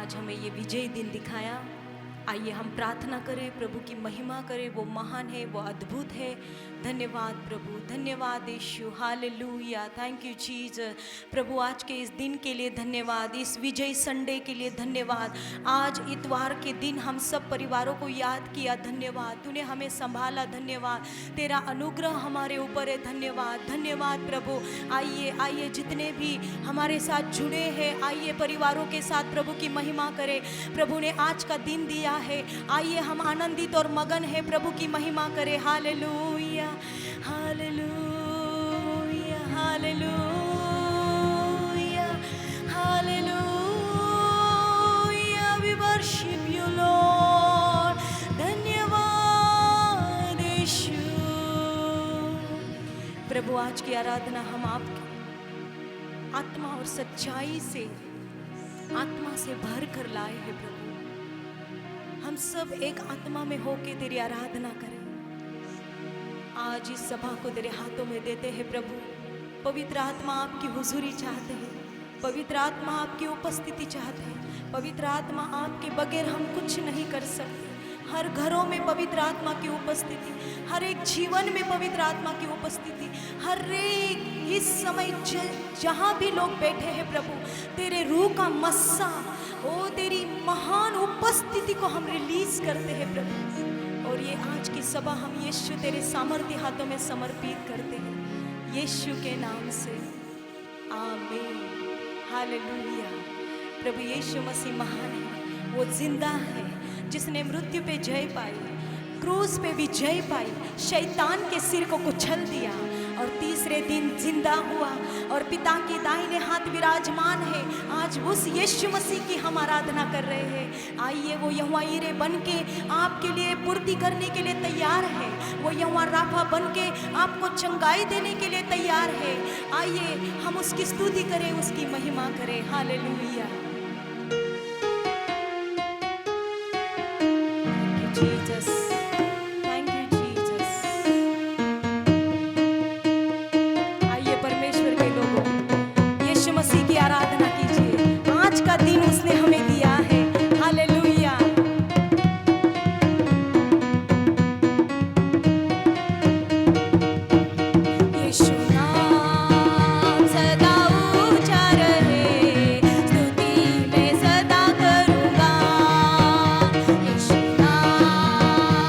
आज हमें ये विजयी दिन दिखाया। आइए हम प्रार्थना करें, प्रभु की महिमा करें। वो महान है, वो अद्भुत है। धन्यवाद प्रभु, धन्यवाद यीशु, हालेलुया, थैंक यू जीसस। प्रभु आज के इस दिन के लिए धन्यवाद, इस विजय संडे के लिए धन्यवाद। आज इतवार के दिन हम सब परिवारों को याद किया, धन्यवाद। तूने हमें संभाला, धन्यवाद। तेरा अनुग्रह हमारे ऊपर है, धन्यवाद, धन्यवाद प्रभु। आइए आइए जितने भी हमारे साथ जुड़े हैं, आइए परिवारों के साथ प्रभु की महिमा करें। प्रभु ने आज का दिन दिया है, आइए हम आनंदित और मगन है, प्रभु की महिमा करें। Hallelujah, hallelujah, hallelujah, hallelujah, we worship you Lord. धन्यवाद यीशु। प्रभु आज की आराधना हम आपकी आत्मा और सच्चाई से, आत्मा से भर कर लाए हैं प्रभु। हम सब एक आत्मा में होके तेरी आराधना करें। आज इस सभा को तेरे हाथों में देते हैं प्रभु। पवित्र आत्मा आपकी हुजूरी चाहते हैं, पवित्र आत्मा आपकी उपस्थिति चाहते हैं। पवित्र आत्मा आपके बगैर हम कुछ नहीं कर सकते। हर घरों में पवित्र आत्मा की उपस्थिति, हर एक जीवन में पवित्र आत्मा की उपस्थिति, हर एक इस समय जहाँ भी लोग बैठे हैं प्रभु, तेरे रूह का मस्सा, ओ तेरी महान उपस्थिति को हम रिलीज करते हैं प्रभु। और ये आज की सभा हम यीशु तेरे सामर्थ्य हाथों में समर्पित करते हैं, यीशु के नाम से, आमीन, हालेलुया। प्रभु यीशु मसीह महान है, वो जिंदा है, जिसने मृत्यु पे जय पाई, क्रूस पे भी जय पाई, शैतान के सिर को कुचल दिया और तीसरे दिन जिंदा हुआ और पिता के दाहिने हाथ विराजमान है। आज उस यीशु मसीह की हम आराधना कर रहे हैं। आइए, वो यहोवा यीरे बन के आपके लिए पूर्ति करने के लिए तैयार है। वो यहोवा राफा बन के आपको चंगाई देने के लिए तैयार है। आइए हम उसकी स्तुति करें, उसकी महिमा करें। Hallelujah, Jesus. आराधना कीजिए, आज का दिन उसने हमें दिया है। हालेलुया, यीशु नाम सदा ऊंचा रहे, स्तुति मैं सदा करूंगा। यीशु नाम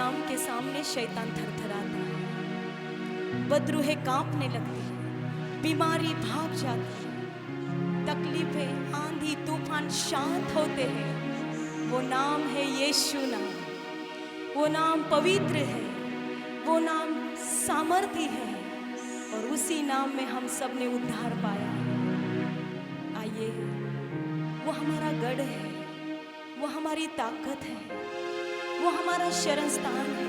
नाम के सामने शैतान थरथराता है, बदरूहें कांपने लगती है, बीमारी भाग जाती है, तकलीफें, आंधी तूफान शांत होते हैं। वो नाम है यीशु नाम। वो नाम पवित्र है, वो नाम सामर्थी है, और उसी नाम में हम सब ने उद्धार पाया। आइए, वो हमारा गढ़ है, वो हमारी ताकत है, वो हमारा शरण स्थान है।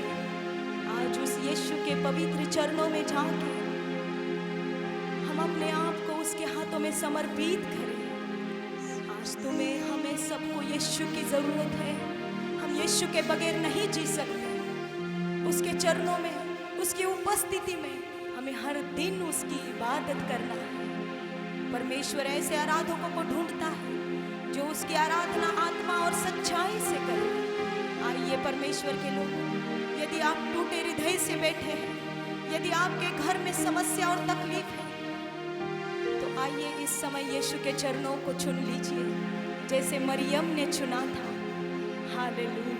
आज उस यीशु के पवित्र चरणों में जाके हम अपने आप को उसके हाथों में समर्पित करें। आज तुम्हें, हमें सबको यीशु की जरूरत है। हम यीशु के बगैर नहीं जी सकते। उसके चरणों में, उसकी उपस्थिति में हमें हर दिन उसकी इबादत करना है। परमेश्वर ऐसे आराधकों को ढूंढता है जो उसकी आराधना आत्मा और सच्चाई से करे। आइए परमेश्वर के लोग, यदि आप टूटे हृदय से बैठे हैं, यदि आपके घर में समस्या और तकलीफ है, तो आइए इस समय यीशु के चरणों को चुन लीजिए, जैसे मरियम ने चुना था। हालेलुया।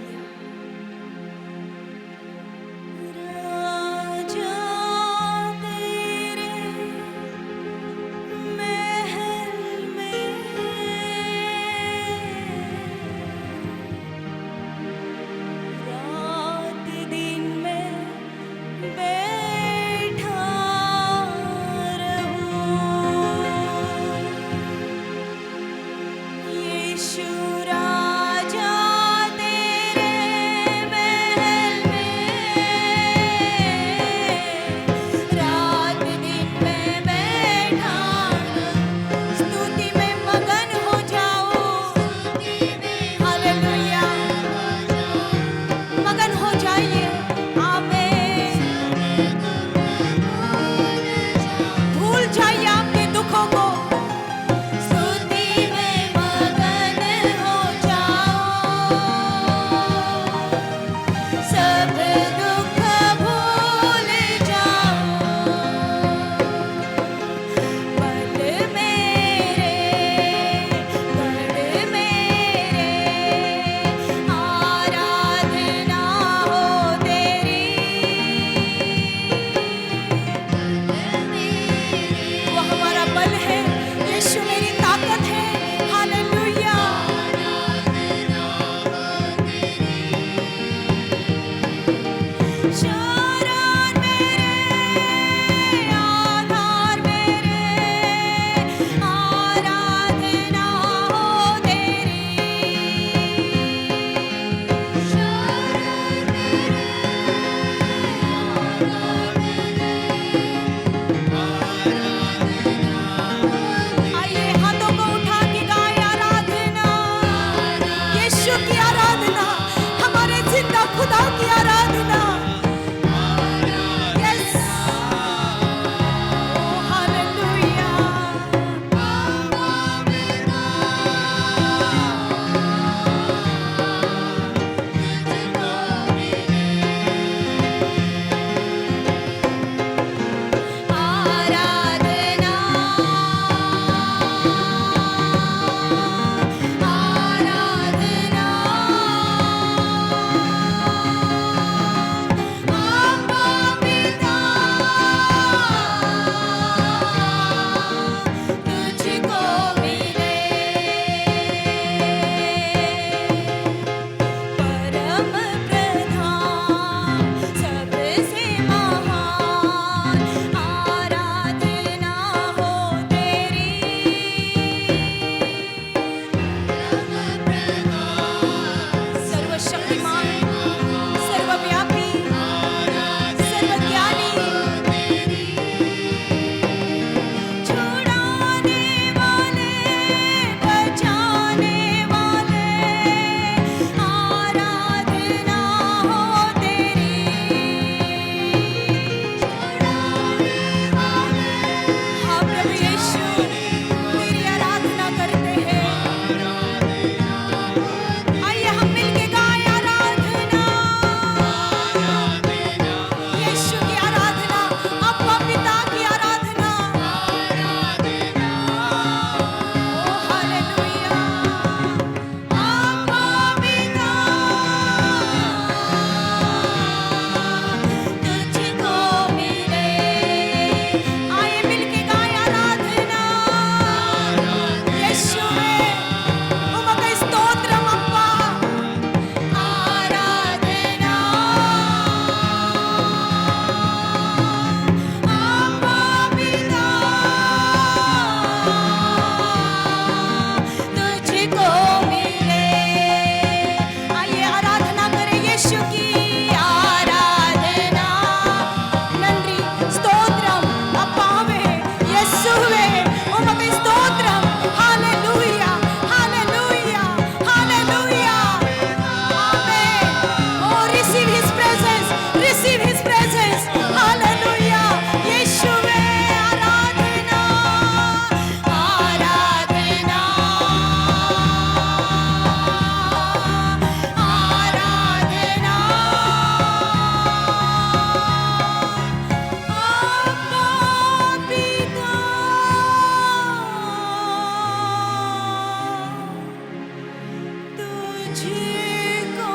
तुझको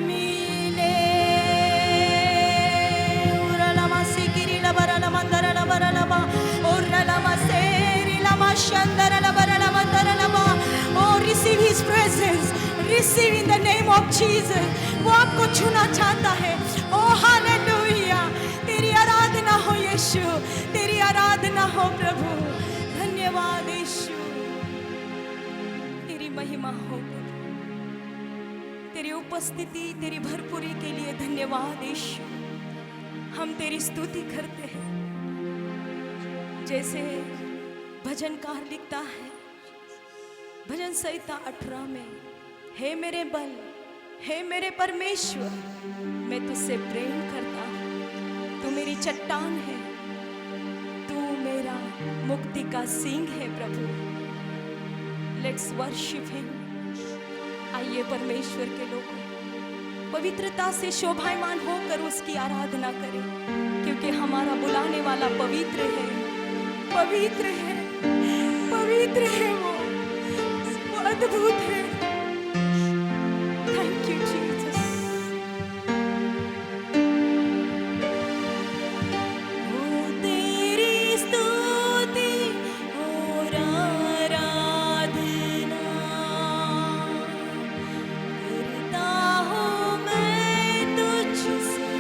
मिले। उरलमा सिकिरी लबरला मंदरला बरलबा उरलमा सेरी लमा शंदरला Barla मंदरलबा। Oh, receive His presence, receive in the name of Jesus। वो आपको छूना चाहता है। Oh, hallelujah. तेरी आराधना हो यीशु, तेरी आराधना हो प्रभु। धन्यवाद यीशु, तेरी महिमा हो प्रभु। तेरी उपस्थिति, तेरी भरपूरी के लिए धन्यवाद यीशु। हम तेरी स्तुति करते हैं। जैसे भजनकार लिखता है भजन संहिता 18 में, हे मेरे बल, हे मेरे परमेश्वर, मैं तुझसे प्रेम करता हूँ। तू मेरी चट्टान है, तू मेरा मुक्ति का सींग है प्रभु। Let's worship him. आइए परमेश्वर के लोगों, पवित्रता से शोभायमान होकर उसकी आराधना करें, क्योंकि हमारा बुलाने वाला पवित्र है, पवित्र है, पवित्र है। वो अद्भुत है। Thank you Jesus. ओ तेरी स्तुति और आराधना करता हूँ मैं तुझसे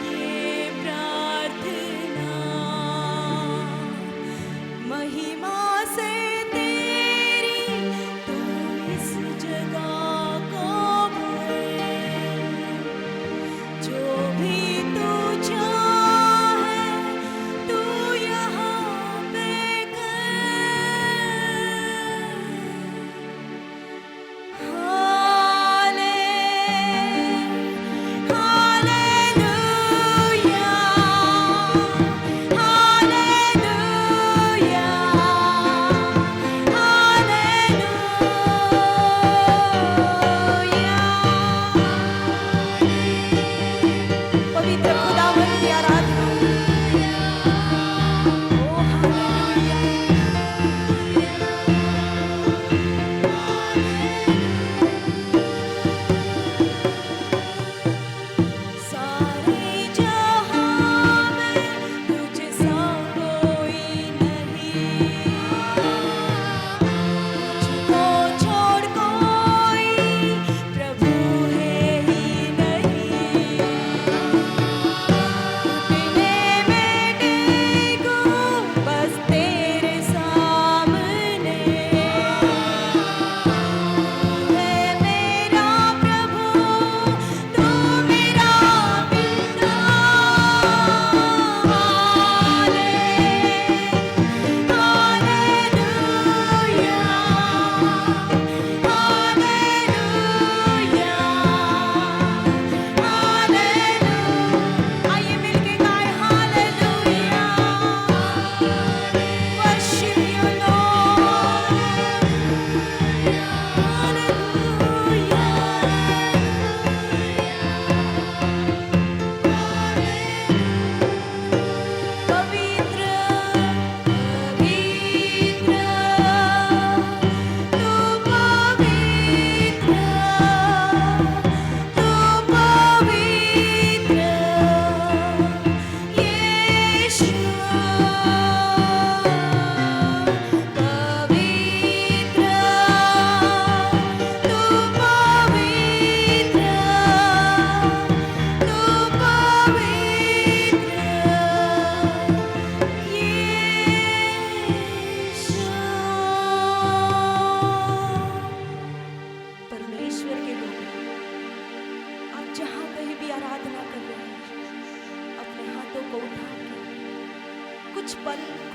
ये प्रार्थना। महिमा से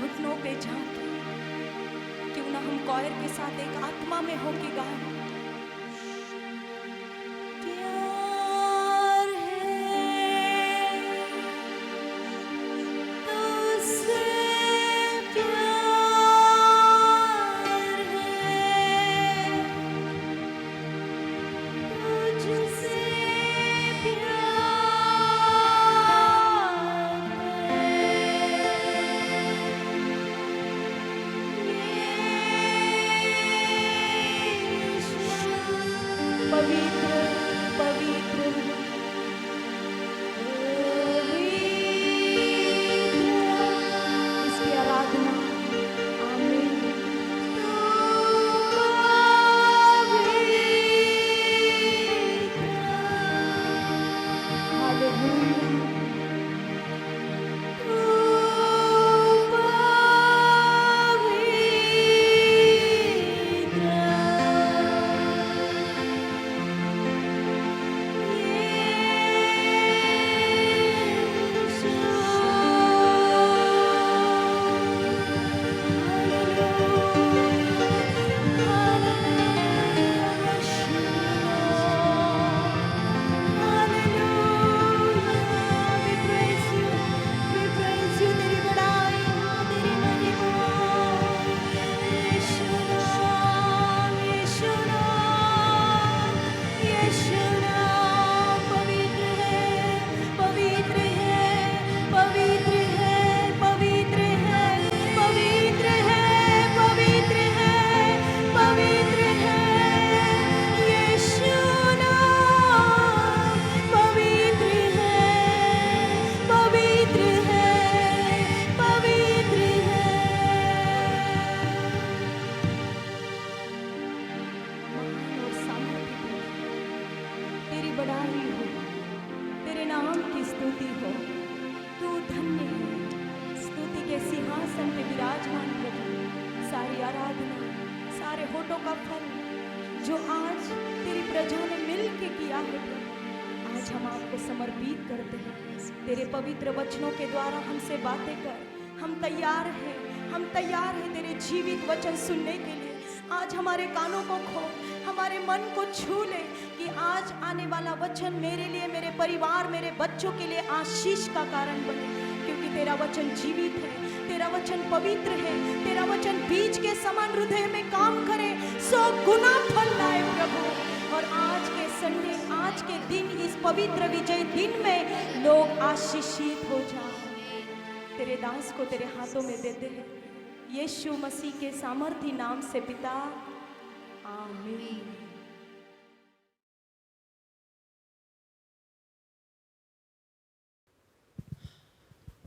घुटनों पे झांके, क्यों ना हम कॉयर के साथ एक आत्मा में होके गाएं। प्यार है तुझसे, प्यार है तुझसे, प्यार है पवित्र पवित्र इसकी आराधना। आमीन। हालेलुया। सारे होठों का फल जो आज तेरी प्रजा ने मिल के किया है प्रभु, आज हम आपको समर्पित करते हैं। तेरे पवित्र वचनों के द्वारा हमसे बातें कर। हम तैयार हैं तेरे जीवित वचन सुनने के लिए। आज हमारे कानों को खोल, हमारे मन को छू ले कि आज आने वाला वचन मेरे लिए, मेरे परिवार, मेरे बच्चों के लिए आशीष का कारण बने, क्योंकि तेरा वचन जीवित है, तेरा वचन पवित्र है, तेरा वचन बीज के समान हृदय में काम करे, 100 गुना फल लाए प्रभु। और आज के संडे, आज के दिन, इस पवित्र विजय दिन में लोग आशीषित हो जाए। तेरे दास को तेरे हाथों में देते हैं, यीशु मसीह के सामर्थी नाम से पिता, आमीन।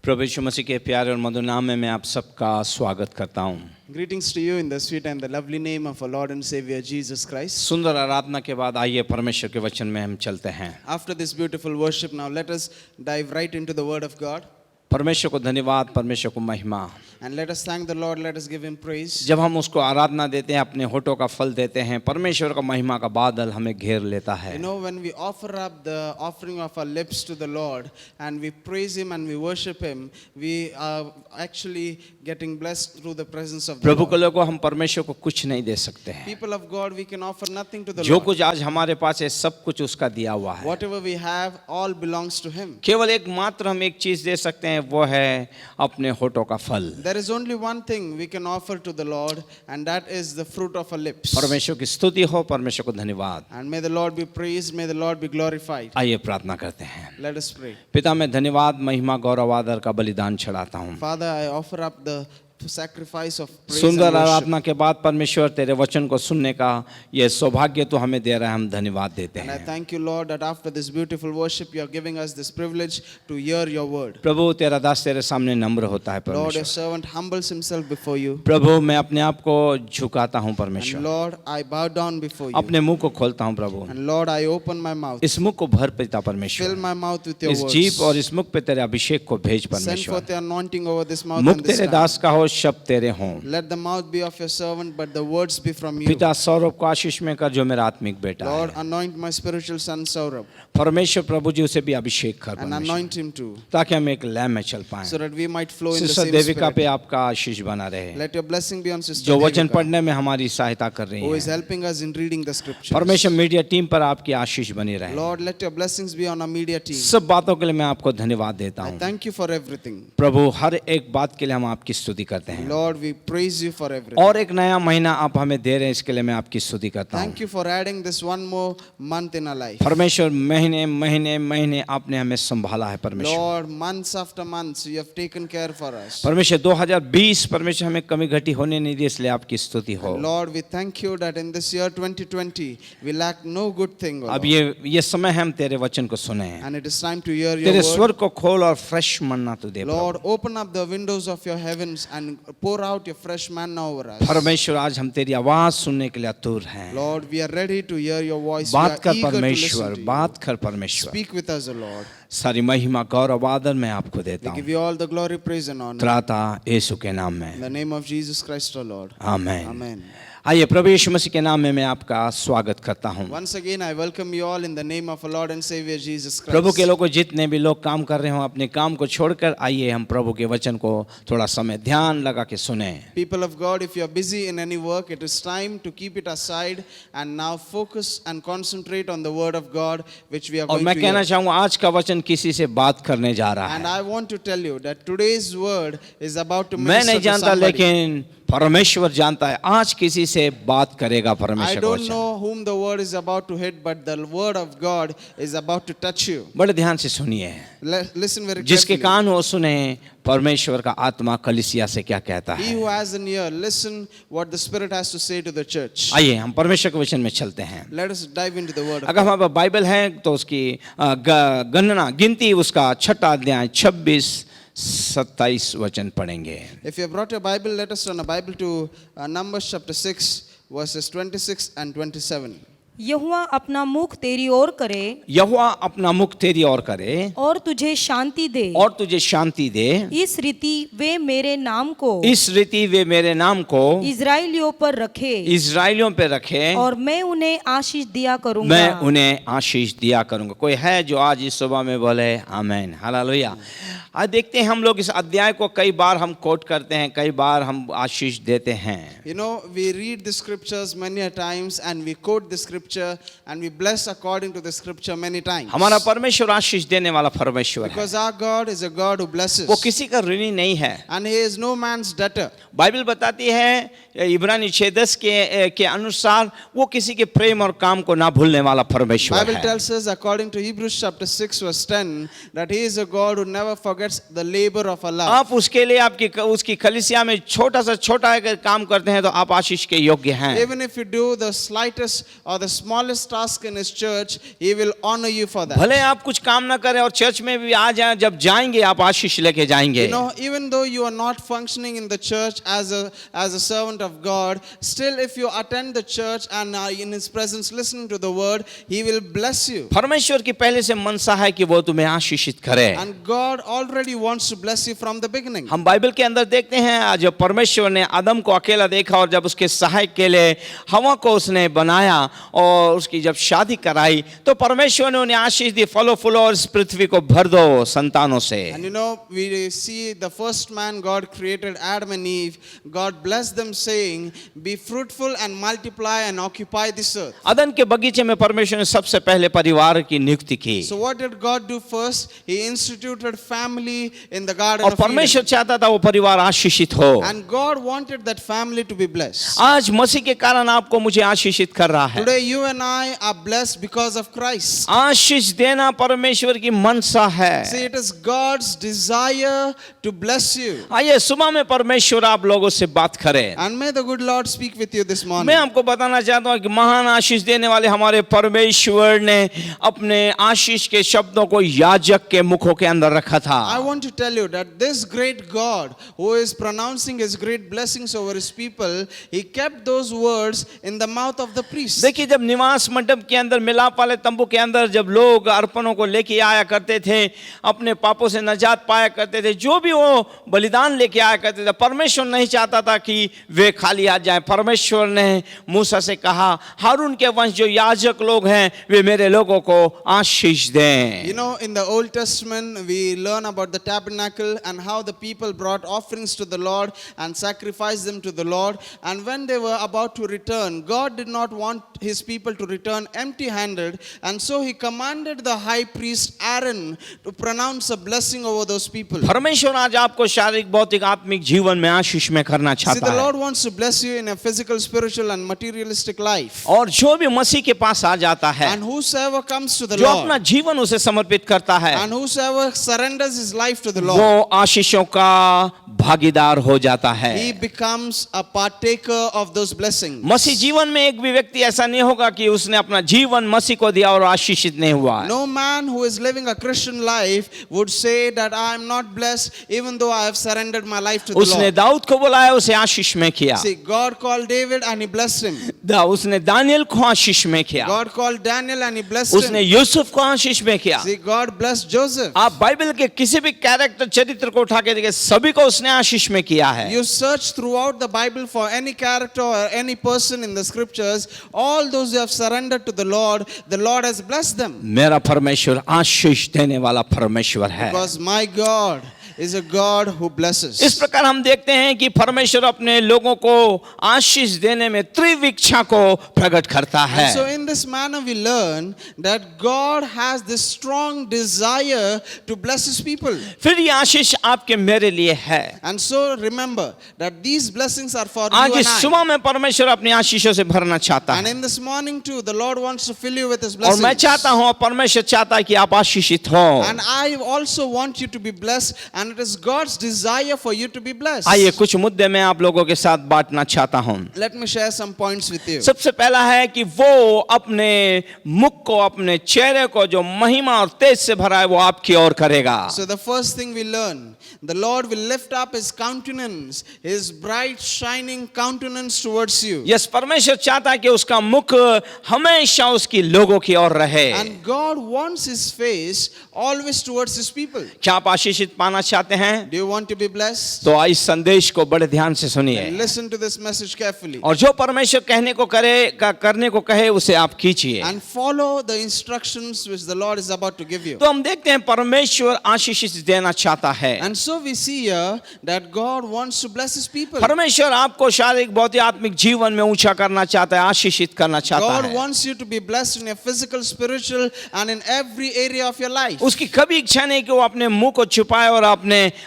प्रभु यीशु मसीह के प्यारे और मधुर नाम में मैं आप सबका स्वागत करता हूँ। Greetings to you in the sweet and the lovely name of our Lord and Savior Jesus Christ. सुंदर आराधना के बाद आइए परमेश्वर के वचन में हम चलते हैं। After this beautiful worship, now let us dive right into the Word of God. परमेश्वर को धन्यवाद, परमेश्वर को महिमा। And let us thank the Lord, let us give Him praise. जब हम उसको आराधना देते हैं, अपने होठों का फल देते हैं, परमेश्वर का महिमा का बादल हमें घेर लेता है। You know, when we offer up the offering of our lips to the Lord and we praise Him and we worship Him, we are actually getting blessed through the presence of the प्रभु के Lord. लोगों, हम परमेश्वर को कुछ नहीं दे सकते हैं। People of God, we can offer nothing to the जो Lord. कुछ आज हमारे पास है, सब कुछ उसका दिया हुआ है। Whatever we have, all belongs to Him. केवल एकमात्र हम एक चीज दे सकते हैं, वो है अपने होठों का फल। There is only one thing we can offer to the Lord, and that is the fruit of our lips. परमेश्वर की स्तुति हो, परमेश्वर को धन्यवाद। And may the Lord be praised, may the Lord be glorified. आइए प्रार्थना करते हैं। Let us pray. पिता, मैं धन्यवाद, महिमा, गौरव, आदर का बलिदान चढ़ाता हूँ। Father, I offer up the sacrifice of praise सुंदर and worship. आराधना के बाद परमेश्वर तेरे वचन को सुनने का ये सौभाग्य तो हमें दे रहा है, हम धन्यवाद देते And I हैं। thank you, Lord, that after this beautiful worship, you are giving us this privilege to hear your word. प्रभु, तेरा दास तेरे सामने नम्र होता है Lord, your परमेश्वर। servant humbles himself before you. प्रभु, मैं अपने आप को झुकाता हूँ And परमेश्वर, Lord, I bow down before you. अपने मुंह को खोलता हूँ प्रभु, And Lord, I open my mouth. इस मुख को भर पिता Fill परमेश्वर, my mouth with your इस words. जीभ और इस मुख पे तेरे अभिषेक को भेज Send forth परमेश्वर। your anointing over this mouth मुख and this तेरे tongue. दास का हो, शब्द तेरे हों। Let the mouth be of your servant, but the words be from you. पिता, सौरभ को आशीष में कर जो मेरा आत्मिक बेटा Lord, है। anoint my spiritual son Saurabh परमेश्वर प्रभु जी उसे भी अभिषेक कर and परमेश्वर, anoint him too, ताकि हम एक लय में चल पाएं। so that we might flow in the sister same Devika spirit. पे आपका आशीष बना रहे, Let your blessing be on Sister जो वचन Devika, पढ़ने में हमारी सहायता कर रही who is है। helping us in reading the scriptures. परमेश्वर मीडिया टीम पर आपकी आशीष बनी रहे। Lord, let your blessings be on our media team. सब बातों के लिए मैं आपको धन्यवाद देता I हूँ thank you for everything. प्रभु। हर एक बात के लिए हम आपकी स्तुति करते हैं। Lord, we praise you for everything. और एक नया महीना आप हमें दे रहे हैं, इसके लिए मैं आपकी स्तुति करता हूँ। Thank you for adding this one more month in our life. परमेश्वर महीने महीने महीने आपने हमें संभाला है परमेश्वर। Lord, months after months you have taken care for us. परमेश्वर 2020 परमेश्वर हमें कमी घटी होने नहीं दी, इसलिए आपकी स्तुति हो। Lord, we thank you that in this year 2020 we lack no good thing. O अब Lord. ये समय है हम तेरे वचन को सुने, And it is time to hear your तेरे word. स्वर को खोल और फ्रेश मन्ना तू दे। Lord, open up the windows of your heavens and pour out your fresh manna over us. परमेश्वर आज हम तेरी आवाज सुनने के लिए आतुर हैं। Lord, we are ready to hear your voice. We बात are कर eager to परमेश्वर, listen to you. बात कर परमेश्वर। Speak with us, O Lord. सारी महिमा गौरव आदर मैं आपको देता We give हूँ, you all the glory, praise and honor. त्राता यीशु के नाम In में, the name of Jesus Christ, O Lord. Amen. Amen. आइए प्रभु यीशु मसीह के नाम में मैं आपका स्वागत करता हूँ। Once again, I welcome you all in the name of our Lord and Savior Jesus Prabhu Christ. के लोगों, जितने भी लोग काम कर रहे हो अपने काम को छोड़कर आइए हम प्रभु के वचन को थोड़ा समय ध्यान लगा के सुने। People of God, if you are busy in any work, it is time to keep it aside and now focus and concentrate on the word of God which we are और going मैं to कहना hear. चाहूँगा आज का वचन किसी से बात करने जा रहा And है। I want to tell you that today's word is about to मैं minister नहीं to जानता, somebody. लेकिन परमेश्वर जानता है आज किसी से बात करेगा I परमेश्वर का don't वचन। know whom the word is about to hit, but the word of God is about to touch you. बड़े ध्यान से सुनिए, Listen very जिसके carefully. कान हो सुने परमेश्वर का आत्मा कलीसिया से क्या कहता He है। who has an ear, listen what the Spirit has to say to the church. आइए हम परमेश्वर के वचन में चलते हैं। Let us dive into the word of अगर God. हमारे पास बाइबल है तो उसकी गणना गिनती उसका 6 अध्याय 26-27 वचन पढ़ेंगे। If you have brought your Bible, let us turn a Bible to Numbers chapter 6, verses 26 and 27. यहोवा अपना मुख तेरी ओर करे यहोवा अपना मुख तेरी ओर करे और तुझे शांति दे। और तुझे शांति दे। इस रीति वे मेरे नाम को इस रीति वे मेरे नाम को इजराइलियों पर रखे इजराइलियों पे रखे और मैं उन्हें आशीष दिया करूंगा। मैं उन्हें आशीष दिया करूंगा। कोई है जो आज इस सुबह में बोले आमीन, हालेलुया। आज देखते हैं हम लोग इस अध्याय को कई बार हम कोट करते हैं, कई बार हम आशीष देते हैं। You know, we read the scriptures many a times and we quote the scripture and we bless according to the scripture many times. हमारा परमेश्वर आशीष देने वाला परमेश्वर है, Because our God is a God who blesses. वो किसी का ऋणी नहीं है। And he is no man's debtor. Bible बताती है इब्रानी 6:10 के अनुसार वो किसी के प्रेम और काम को ना भूलने वाला परमेश्वर Bible है। tells us according to Hebrews chapter 6 verse 10 that he is a God who never forgets the labor of our love. आप उसके लिए आपकी उसकी कलीसिया में छोटा सा छोटा अगर काम करते हैं तो आप आशीष के योग्य हैं। Even if you do the slightest or the smallest task in his church, he will honor you for that. भले आप कुछ काम ना करें और चर्च में भी आ जाएं, जब जाएंगे आप आशीष लेके जाएंगे। You know, even though you are not functioning in the church as a servant of God, still if you attend the church and are in his presence listening to the word, he will bless you. परमेश्वर की पहले से मनसा है कि वो तुम्हें आशीषित करे। And God already wants to bless you from the beginning. हम बाइबल के अंदर देखते हैं जब परमेश्वर ने आदम को अकेला देखा और जब उसके सहायक के लिए हवा को उसने बनाया और उसकी जब शादी कराई तो परमेश्वर ने उन्हें आशीष दी, फलो फूलो और इस पृथ्वी को भर दो संतानों से। And you know, we see the first man God created, Adam and Eve. God blessed them saying, be fruitful and multiply and occupy this earth. अदन के बगीचे में परमेश्वर ने सबसे पहले परिवार की नियुक्ति की So what did God do first? He instituted family in the garden और of Eden. परमेश्वर चाहता था वो परिवार आशीषित हो। And God wanted that family to be blessed. आज मसीह के कारण आपको मुझे आशीषित कर रहा है। Today you and I are blessed because of Christ. आशीष देना परमेश्वर की मनसा है। See, it is God's desire to bless you. आइए सुबह में परमेश्वर आप लोगों से बात करें। And may the good Lord speak with you this morning. मैं आपको बताना चाहता हूँ कि महान आशीष देने वाले हमारे परमेश्वर ने अपने आशीष के शब्दों को याजक के मुखों के अंदर रखा था। I want to tell you that this great God who is pronouncing his great blessings over his people, he kept those words in the mouth of the priest. देखिए जब निवास मंडप के अंदर मिलाप वाले तंबू के अंदर जब लोग अर्पणों को लेके आया करते थे, अपने पापों से नजात पाया करते थे, जो भी वो बलिदान लेके आया करते थे, परमेश्वर नहीं चाहता था कि वे खाली आ जाएं। परमेश्वर ने मूसा से कहा हारून के वंश जो याजक लोग हैं वे मेरे लोगों को आशीष दें। You know, in the Old Testament we learn about the tabernacle and how the people brought offerings to the Lord and sacrificed them to the Lord. And when they were about to return, God did not want his people to return empty-handed, and so he commanded the high priest Aaron to pronounce a blessing over those people. परमेश्वर आज आपको शारीरिक भौतिक आत्मिक जीवन में आशीष में करना See, चाहता the है। Lord wants to bless you in a physical, spiritual and materialistic life. और जो भी मसीह के पास आ जाता है, And whosoever comes to the जो अपना Lord, जीवन उसे समर्पित करता है, and whosoever surrenders his life to the Lord, वो आशीषों का भागीदार हो जाता है। he becomes a partaker of those blessings. मसीह जीवन में एक भी व्यक्ति ऐसा नहीं होगा कि उसने अपना जीवन मसीह को दिया और आशीषित नहीं हुआ है। No man who is living a Christian life would say that I am not blessed even though I have surrendered my life to the उसने Lord. दाऊद को बुलाया, उसे आशीष में किया। See, God called David and he blessed him. उसने Daniel को आशीष में किया। God called Daniel and he blessed उसने him. यूसुफ को आशीष में किया। See, God blessed Joseph. आप बाइबल के किसी भी कैरेक्टर चरित्र को उठा के देखिए, सभी को उसने आशीष में किया है। You search throughout the Bible for any character or any person in the scriptures, all those who have surrendered to the Lord has blessed them. मेरा परमेश्वर आशीष देने वाला परमेश्वर है। Because my God is a God who blesses. इस प्रकार हम देखते हैं कि परमेश्वर अपने लोगों को आशीष देने में तीव्र इच्छा को प्रकट करता है। And so in this manner we learn that God has this strong desire to bless his people. फिर ये आशीष आपके मेरे लिए है। And so remember that these blessings are for आज you इस and I. सुबह में परमेश्वर अपनी आशीषों से भरना चाहता And है। in this morning too, the Lord wants to fill you with his और blessings. मैं चाहता हूँ, परमेश्वर चाहता है कि आप आशीषित हो। And I also want you to be blessed, and it is God's desire for you to be blessed. आइए कुछ मुद्दे मैं आप लोगों के साथ बांटना चाहता हूँ। Let me share some points with you. सबसे पहला है कि वो अपने मुख को, अपने चेहरे को जो महिमा और तेज से भरा है, वो आपकी ओर करेगा। So the first thing we learn, the Lord will lift up his countenance, his bright shining countenance towards you. Yes, परमेश्वर चाहता है कि उसका मुख हमेशा उसकी लोगों की ओर रहे। And God wants his face always towards his people. क्या आप आशीषित पाना चाहते हैं? Do you want to be blessed? तो इस संदेश को बड़े ध्यान से सुनिए, Then listen to this message carefully. और जो परमेश्वर कहने को करने को कहे उसे आप कीजिए। And follow the instructions which the Lord is about to give you. तो हम देखते हैं परमेश्वर आशीष देना चाहता है। And so we see here that God wants to bless his people. परमेश्वर आपको शारीरिक भौतिक आत्मिक जीवन में ऊंचा करना चाहता है, आशीषित करना चाहता God है। wants you to be blessed in your physical, spiritual, and in every area of your life. उसकी कभी इच्छा नहीं कि वो अपने मुंह को छुपाए और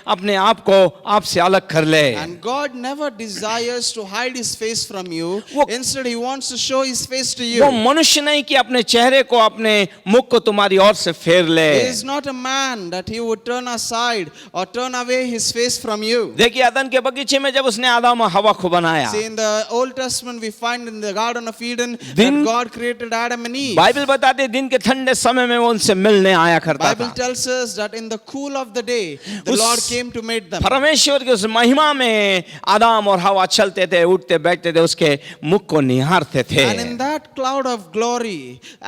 अपने आप को आपसे अलग कर ले। And God never desires to hide his face from you. वो- Instead, he wants to show his face to वो you. मनुष्य नहीं कि अपने चेहरे को, अपने मुख को तुम्हारी ओर से फेर ले। He is not a man that he would turn aside or turn away his face from you. देखिए, अदन के बगीचे में जब उसने आदम और हवा को बनाया, See, in the Old Testament, we find in the Garden of Eden Din- that God created Adam and Eve. Bible बताते हैं, दिन के ठंडे समय में वो उनसे मिलने आया करता Bible था। tells us that in the cool of the day, the उस- Lord came to meet them. परमेश्वर की उस महिमा में आदम और हवा चलते थे, उठते बैठते थे, उसके मुख को निहारते थे। And in that cloud of glory,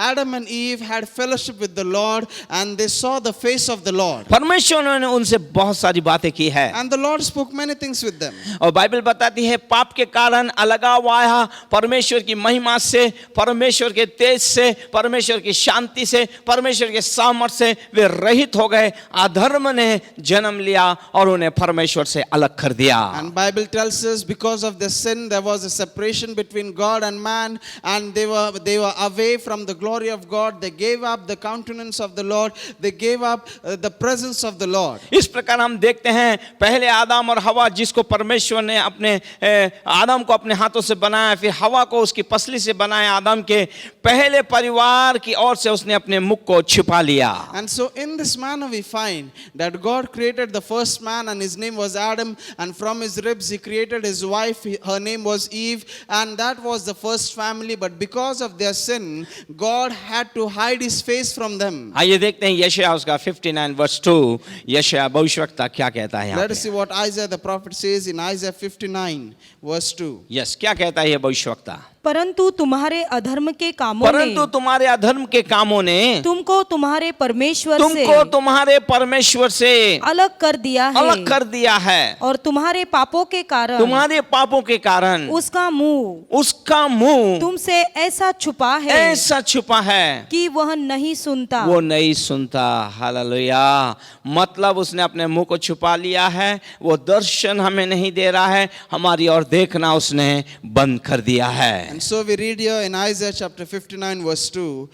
Adam and Eve had fellowship with the Lord, and they saw the face of the Lord. परमेश्वर ने उनसे बहुत सारी बातें की है। And the Lord spoke many things with them. और बाइबल बताती है, पाप के कारण अलगाव आया परमेश्वर की महिमा से, परमेश्वर के तेज से, परमेश्वर की शांति से, परमेश्वर के सामर्थ से वे रहित हो गए। अधर्म ने जन्म लिया और उन्हें परमेश्वर से अलग कर दिया। And Bible tells us because of the sin there was a separation between God and man, and they were away from the glory of God. They gave up the countenance of the Lord. They gave up the presence of the Lord. इस प्रकार हम देखते हैं, पहले आदम और हवा जिसको परमेश्वर ने आदम को अपने हाथों से बनाया, फिर हवा को उसकी पसली से बनाया, आदम के पहले परिवार की ओर से उसने अपने मुख को छिपा लिया। And so in this manner we find that God created the first man, and his name was Adam, and from his ribs he created his wife, her name was Eve, and that was the first family. But because of their sin, God had to hide his face from them. आइए देखते हैं यशायाह उसका 59 verse 2, यशायाह भविष्यवक्ता क्या कहता है यहाँ Let us पे। see what Isaiah the prophet says in Isaiah 59 verse 2. Yes, क्या कहता है ये भविष्यवक्ता? परंतु तुम्हारे अधर्म के कामों परंतु ने तुम्हारे अधर्म के कामों ने तुमको तुम्हारे परमेश्वर से तुमको तुम्हारे परमेश्वर से अलग कर दिया है, अलग कर दिया है। और तुम्हारे पापों के कारण तुम्हारे पापों के कारण उसका मुंह तुमसे ऐसा छुपा है ऐसा छुपा है कि वह नहीं सुनता। वो नहीं सुनता। हालेलुया। मतलब उसने अपने मुंह को छुपा लिया है, वो दर्शन हमें नहीं दे रहा है, हमारी ओर देखना उसने बंद कर दिया है। And so we read here in Isaiah chapter 59 verse 2,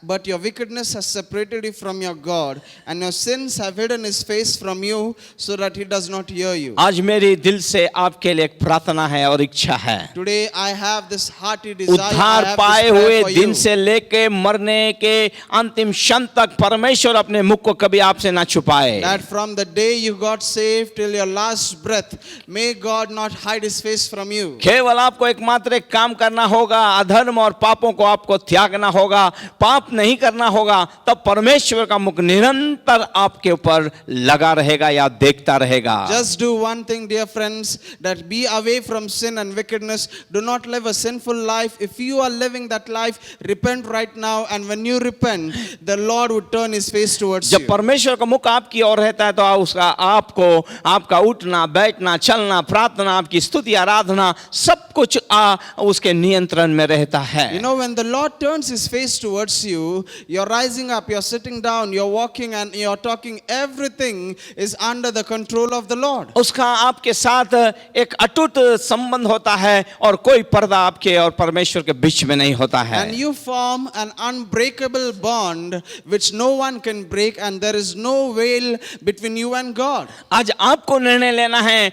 but your wickedness has separated you from your God, and your sins have hidden his face from you so that he does not hear you. आज मेरे दिल से आपके लिए एक प्रार्थना है और इच्छा है। Today I have this hearty desire, I उद्धार have पाए this हुए prayer for दिन you. से लेके मरने के अंतिम क्षण तक परमेश्वर अपने मुख को कभी आपसे ना छुपाए। That from the day you got saved till your last breath, may God not hide his face from you. केवल आपको एकमात्र एक काम करना होगा, अधर्म और पापों को आपको त्यागना होगा, पाप नहीं करना होगा, तब परमेश्वर का मुख निरंतर आपके ऊपर लगा रहेगा या देखता रहेगा। Just do one thing, dear friends, that be away from sin and wickedness. Do not live a sinful life. If you are living that life, repent right now, and when you repent, the Lord would turn his face towards जब you. परमेश्वर का मुख आपकी ओर रहता है तो उसका आपको आपका उठना बैठना चलना प्रार्थना आपकी स्तुति आराधना सब कुछ उसके नियंत्रण में रहता है। You know, when the Lord turns his face towards you, you're rising up, you're sitting down, you're walking and you're talking, everything is under the control of the Lord. उसका आपके साथ एक अटूट संबंध होता है और कोई पर्दा आपके और परमेश्वर के बीच में नहीं होता है। And you form an unbreakable bond which no one can break, and there is no veil between you and God. आज आपको निर्णय लेना है,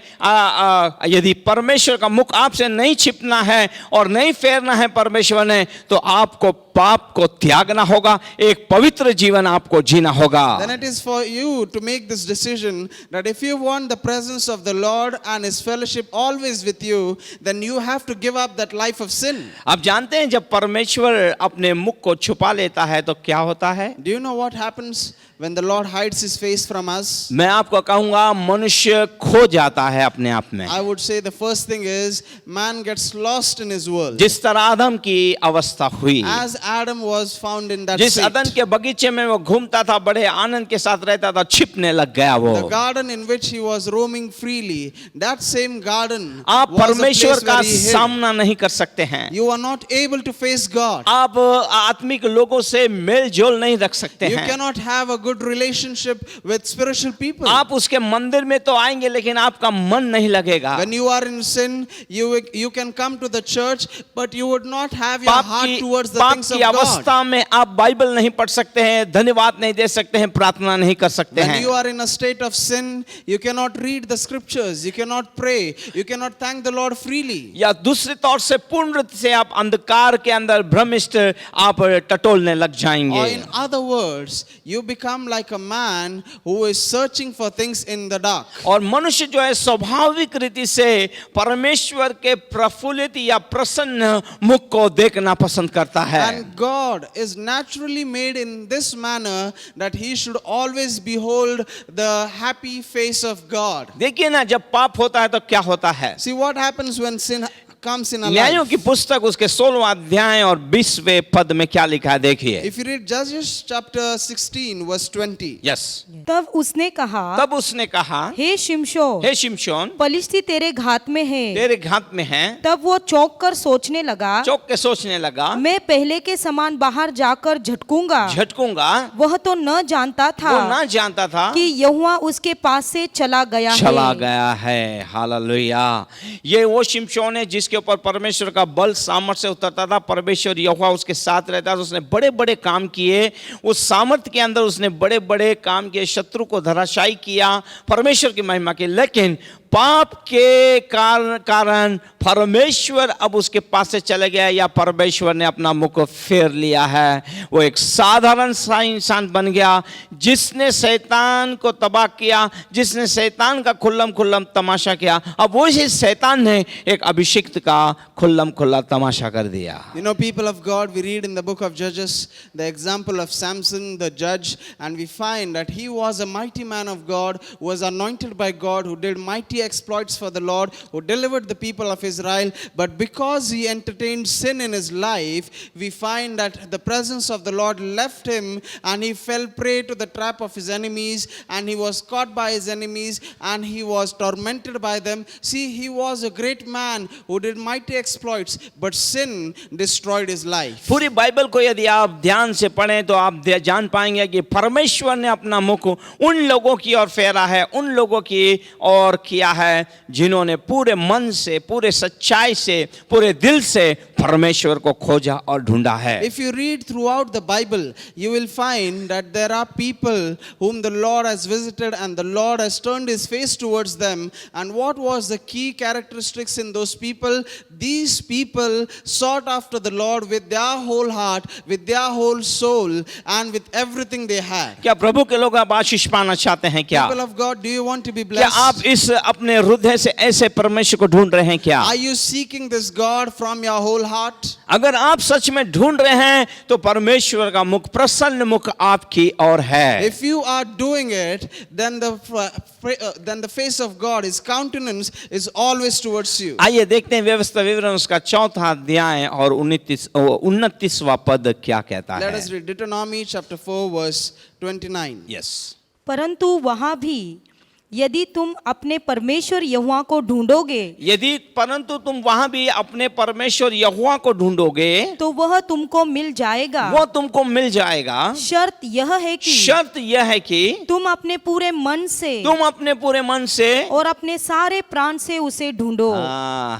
यदि परमेश्वर का मुख आपसे नहीं छिपना है और नहीं फेरना है परमेश्वर ने, तो आपको पाप को त्यागना होगा, एक पवित्र जीवन आपको जीना होगा। Then it is for you to make this decision that if you want the presence of the Lord and his fellowship always with you, then you have to give up that life of sin. आप जानते हैं जब परमेश्वर अपने मुख को छुपा लेता है तो क्या होता है? Do you know what happens when the Lord hides his face from us? मैं आपको कहूंगा मनुष्य खो जाता है अपने आप में। I would say the first thing is man gets lost in his world. जिस तरह आदम की अवस्था हुई, As Adam was found in that जिस state, अदन के बगीचे में वो घूमता था, बड़े आनंद के साथ रहता था, छिपने लग गया वो। the garden in which he was roaming freely, that same garden आप was a परमेश्वर place का where he hid. सामना नहीं कर सकते हैं। You are not able to face God. आप आत्मिक लोगों से मेल जोल नहीं रख सकते You हैं। cannot have a good relationship with spiritual people. आप उसके मंदिर में तो आएंगे लेकिन आपका मन नहीं लगेगा। When you are in sin, you can come to the church, but you would not have your heart towards the पाप things of की God. अवस्था में आप बाइबल नहीं पढ़ सकते हैं, धन्यवाद नहीं दे सकते हैं, प्रार्थना नहीं कर सकते When हैं। you are in a state of sin, you cannot read the scriptures, you cannot pray, you cannot thank the Lord freely. या दूसरे तौर से पूर्ण रीति से आप अंधकार के अंदर भ्रमिष्ट आप टटोलने लग जाएंगे। Or in other words, you become like a man who is searching for things in the dark. और मनुष्य जो है स्वाभाविक रीति से परमेश्वर के प्रफुल्लित या प्रसन्न मुख को देखना पसंद करता है। And God is naturally made in this manner that he should always behold the happy face of God. देखिए ना, जब पाप होता है तो क्या होता है? See what happens when sin comes in our न्यायों life. की पुस्तक उसके 16वां अध्याय और 20वें पद में क्या लिखा है देखिए। If you read Judges chapter 16 verse 20. Yes. तब उसने कहा, तब उसने कहा, हे शिमशोन, हे शिमशोन, पलिश्ती तेरे घात में है। तेरे घात में है। तब वो चौंक कर सोचने लगा, चौंक के सोचने लगा, मैं पहले के समान बाहर जाकर झटकूंगा। झटकूंगा। वह तो न जानता था वो ना जानता था कि यहोवा उसके पास से चला गया है। हालेलुया। ये वो शिमशोन है जिसके ऊपर परमेश्वर का बल सामर्थ्य से उतरता था, परमेश्वर यहोवा उसके साथ रहता था, उसने बड़े बड़े काम किए, उस सामर्थ्य के अंदर उसने बड़े बड़े काम किए, शत्रु को धराशायी किया परमेश्वर की महिमा के। लेकिन पाप के कारण परमेश्वर अब उसके पास से चले गया, या परमेश्वर ने अपना मुख को फेर लिया है। वो एक साधारण सा इंसान बन गया जिसने शैतान को तबाह किया, जिसने शैतान का खुल्लम खुल्लम तमाशा किया। अब वही शैतान ने एक अभिषिक्त का खुल्लम खुल्ला तमाशा कर दिया। You know, people of God, we read in the book of Judges the example of Samson the judge, and we find that he was a mighty man of God who was anointed by God, who did mighty mighty exploits for the Lord, who delivered the people of Israel. But because he entertained sin in his life, we find that the presence of the Lord left him, and he fell prey to the trap of his enemies, and he was caught by his enemies, and he was tormented by them. See, he was a great man who did mighty exploits, but sin destroyed his life. पूरी Bible को यदि आप ध्यान से पढ़ें तो आप जान पाएंगे कि परमेश्वर ने अपना मुख उन लोगों की ओर फेरा है, उन लोगों की ओर किया है जिन्होंने पूरे मन से, पूरे सच्चाई से, पूरे दिल से परमेश्वर को खोजा और ढूंढा है. If you read throughout the Bible, you will find that there are people whom the Lord has visited and the Lord has turned his face towards them. And what was the key characteristics in those people? These people sought after the Lord with their whole heart, with their whole soul, and with everything they had. क्या प्रभु के लोग आप आशीष पाना चाहते हैं क्या? People of God, do you want to be क्या आप blessed? इस अपने हृदय से ऐसे परमेश्वर को ढूंढ रहे हैं क्या? Are you seeking this God from your whole heart? अगर आप सच में ढूंढ रहे हैं तो परमेश्वर का मुख, प्रसन्न मुख आपकी ओर है. If you are doing it, then the face of God, his countenance is always towards you. आइए देखते हैं व्यवस्था विवरण उसका 4वां अध्याय और 29वां पद क्या कहता Let है. us read Deuteronomy chapter 4 verse 29. Yes. परंतु वहां भी यदि तुम अपने परमेश्वर यहोवा को ढूंढोगे परंतु तुम वहां भी अपने परमेश्वर यहोवा को ढूंढोगे तो वह तुमको मिल जाएगा. वो तुमको मिल जाएगा. शर्त यह है कि शर्त यह है कि तुम अपने पूरे मन से तुम अपने पूरे मन से और अपने सारे प्राण से उसे ढूंढो.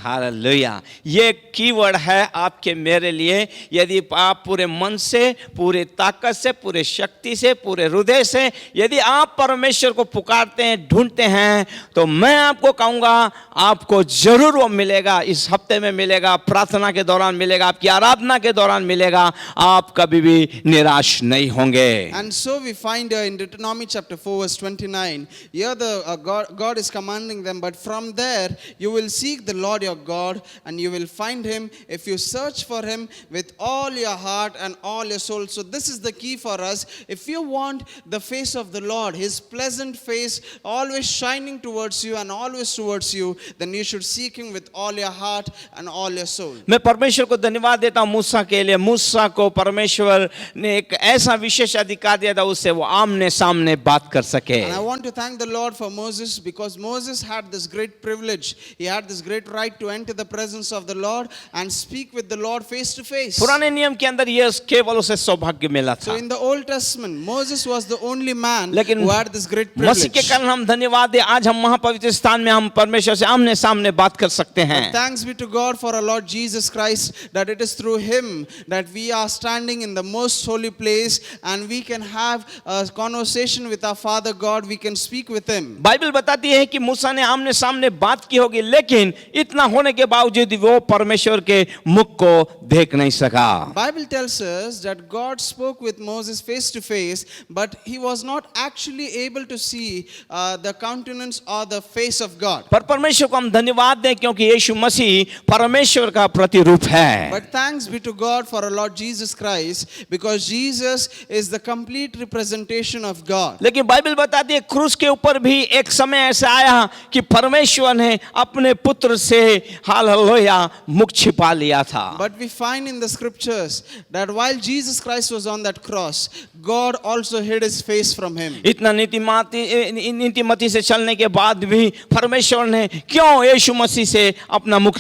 हालेलुया. ये कीवर्ड है आपके मेरे लिए. यदि आप पूरे मन से, पूरे ताकत से, पूरे शक्ति से, पूरे हृदय से यदि आप परमेश्वर को पुकारते हैं, ढूंढते हैं, तो मैं आपको कहूंगा आपको जरूर वो मिलेगा. इस हफ्ते में मिलेगा, प्रार्थना के दौरान मिलेगा, आपकी आराधना के दौरान मिलेगा. आप कभी भी निराश नहीं होंगे. And so we find in Deuteronomy chapter 4 verse 29, here God is commanding them, but from there you will seek the Lord your God and you will find him if you search for him with all your heart and all your soul. So this is the key for us. If you want the face of the Lord, his pleasant face always shining towards you and always towards you, then you should seek him with all your heart and all your soul. मैं परमेश्वर को धन्यवाद देता हूं मूसा के लिए. मूसा को परमेश्वर ने एक ऐसा विशेष अधिकार दिया था, उससे वो आमने सामने बात कर सके. And I want to thank the Lord for Moses, because Moses had this great privilege. He had this great right to enter the presence of the Lord and speak with the Lord face to face. पुराने नियम के अंदर ये केवल उसे सौभाग्य मिला So था. in the Old Testament, Moses was the only man लेकिन who had this great मसीह के privilege. कारण हम धन्यवाद दें, आज हम महापवित्र स्थान में हम परमेश्वर से आमने सामने बात कर सकते हैं. Thanks be to God for our Lord Jesus Christ, that it is through him that we are standing in the most holy place and we can have a conversation with our Father God. We can speak with him. Bible बताती है कि मूसा ने आमने सामने बात की होगी, लेकिन इतना होने के बावजूद वो परमेश्वर के मुख को देख नहीं सका. Bible tells us that God spoke with Moses face to face, but he was not actually able to see the countenance or the face of God. पर परमेश्वर को हम धन्यवाद दें क्योंकि यीशु मसीह परमेश्वर का प्रतिरूप है. But thanks be to God for our Lord Jesus Christ, because Jesus is the complete representation of God. लेकिन बाइबल बताती है क्रूस के ऊपर भी एक समय ऐसा आया कि परमेश्वर ने अपने पुत्र से हालेलुया मुख छिपा लिया था. But we find in the scriptures that while Jesus Christ was on that cross, God also hid his face from him. इतना नीतिमती से चलने के बाद भी परमेश्वर ने क्यों यीशु मसीह से अपना मुख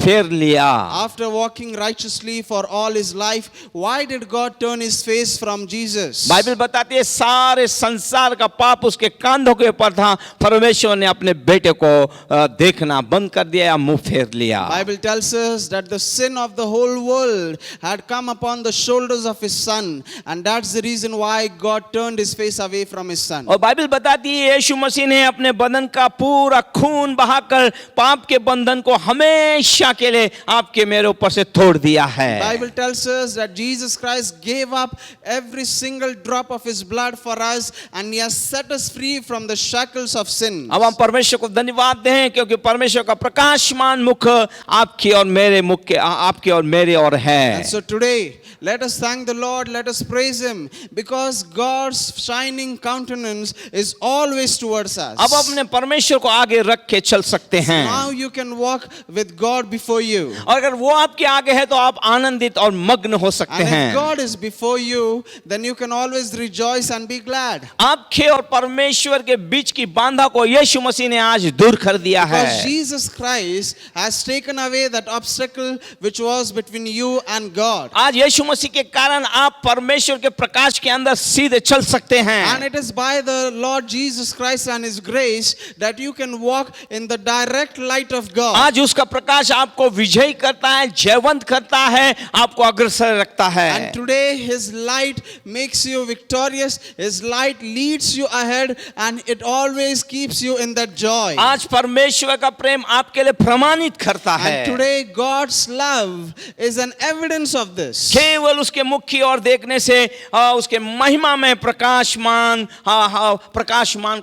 फेर लिया? After walking righteously for all his life, why did God turn his face from Jesus? Bible बताती है सारे संसार का पाप उसके कांधों के ऊपर था, परमेश्वर ने अपने बेटे को देखना बंद कर दिया या मुंह फेर लिया. Bible tells us that the sin of the whole world had come upon the shoulders of his son, and that's the reason why God turned his face away from his son. और Bible बताती है यीशु मसीह ने अपने बदन का पूरा खून बहाकर पाप के बंधन को हमेशा के लिए आपके मेरे ऊपर से तोड़ दिया है. Bible tells us that Jesus Christ gave up every single drop of his blood for us, and he has set us free from the shackles of sin. अब हम परमेश्वर को धन्यवाद दें क्योंकि परमेश्वर का प्रकाशमान मुख आपकी और मेरे मुख के आपकी और मेरे और है. And so today Let us thank the Lord, let us praise Him, because God's shining countenance is always towards us. अब अपने परमेश्वर को आगे रख के चल सकते हैं। Now you can walk with God before you. और अगर वो आपके आगे है तो आप आनंदित और मग्न हो सकते And if हैं। God is before you, then you can always rejoice and be glad. आपके और परमेश्वर के बीच की बाधा को यीशु मसीह ने आज दूर कर दिया है। Because Jesus Christ has taken away that obstacle which was between you and God. आज यीशु मसीह के कारण आप परमेश्वर के प्रकाश के अंदर सीधे चल सकते हैं। And it is by the Lord Jesus Christ and His grace that you can walk in the direct light of God. आज उसका प्रकाश आपको विजयी करता है, जयवंत करता है, आपको अग्रसर रखता है। And today His light makes you victorious. His light leads you ahead and it always keeps you in that joy. आज परमेश्वर का प्रेम आपके लिए प्रमाणित करता है। And today God's love is an evidence of this. केवल उसके मुख की ओर देखने से उसके महिमा में प्रकाशमान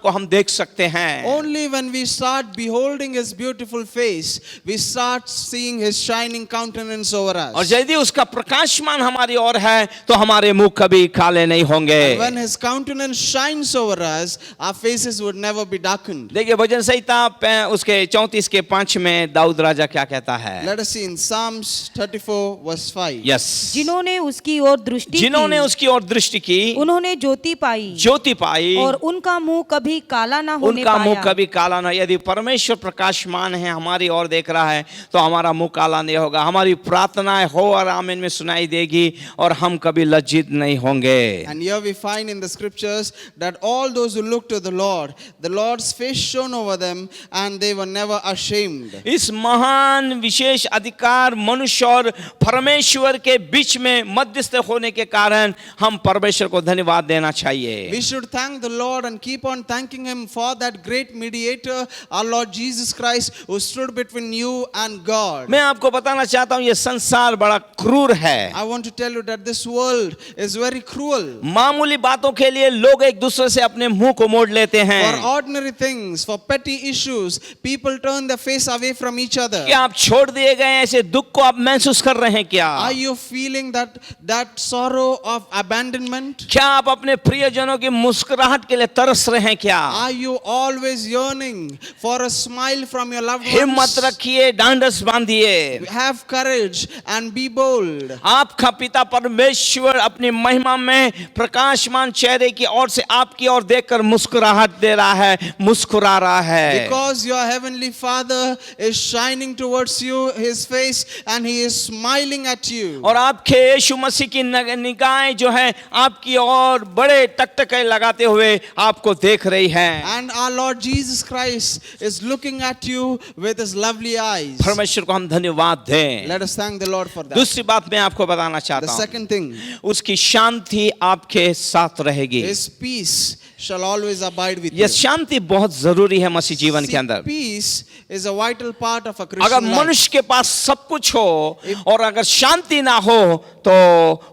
को हम देख सकते हैं। Only when we start beholding His beautiful face, we start seeing His shining countenance over और us. यदि उसका प्रकाशमान हमारी ओर है तो हमारे मुख कभी काले नहीं होंगे। When His countenance shines over us, our faces would never be darkened. देखिए भजन संहिता उसके 34 के 5 में दाऊद राजा क्या कहता है। Let us see in Psalms 34 verse 5. Yes, जिन्होंने उसकी ओर दृष्टि जिन्होंने की, उसकी ओर दृष्टि की, उन्होंने ज्योति पाई ज्योति पाई, और उनका मुंह कभी काला ना होने उनका मुंह पाया। कभी काला ना। यदि परमेश्वर प्रकाशमान है, हमारी ओर देख रहा है, तो हमारा मुंह काला नहीं होगा। हमारी प्रार्थनाएं हो और आमीन में सुनाई देगी और हम कभी लज्जित नहीं होंगे। And here we find in the scriptures that all those who look to the Lord's face shone over them and they were never ashamed. इस महान विशेष अधिकार मनुष्य और परमेश्वर के बीच में मध्यस्थ होने के कारण हम परमेश्वर को धन्यवाद देना चाहिए। We should thank the Lord and keep on thanking Him for that great mediator, our Lord Jesus Christ, who stood between you and God. मैं आपको बताना चाहता हूँ ये संसार बड़ा क्रूर है। I want to tell you that this world is very cruel. मामूली बातों के लिए लोग एक दूसरे से अपने मुंह को मोड़ लेते हैं। For ordinary things, for petty issues, people turn their face away from each other. क्या आप छोड़ दिए गए हैं? ऐसे दुख को आप महसूस कर रहे हैं क्या? Are you feeling that sorrow of abandonment? क्या आप अपने प्रियजनों की मुस्कुराहट के लिए तरस रहे हैं क्या? Are you always yearning for a smile from your loved हिम्मत ones? रखिए, ढांढस बांधिए। Have courage and be bold. आपका पिता परमेश्वर अपनी महिमा में प्रकाशमान चेहरे की ओर से आपकी ओर देखकर मुस्कुराहट दे रहा है, मुस्कुरा रहा है। Because your heavenly Father is shining towards you His face and He is smiling at you. और आपके यीशु मसीह की निगाहें जो है आपकी ओर बड़े टकटके लगाते हुए आपको देख रही हैं। And our Lord Jesus Christ is looking at you with His lovely eyes. परमेश्वर को हम धन्यवाद दें। Let us thank the Lord for that. दूसरी बात मैं आपको बताना The चाहता हूँ, second thing, उसकी शांति आपके साथ रहेगी। His peace shall always abide with you. यह शांति बहुत जरूरी है मसीह जीवन के See, अंदर। peace is a vital part of a अगर Christian life. मनुष्य के पास सब कुछ हो और अगर शांति ना हो तो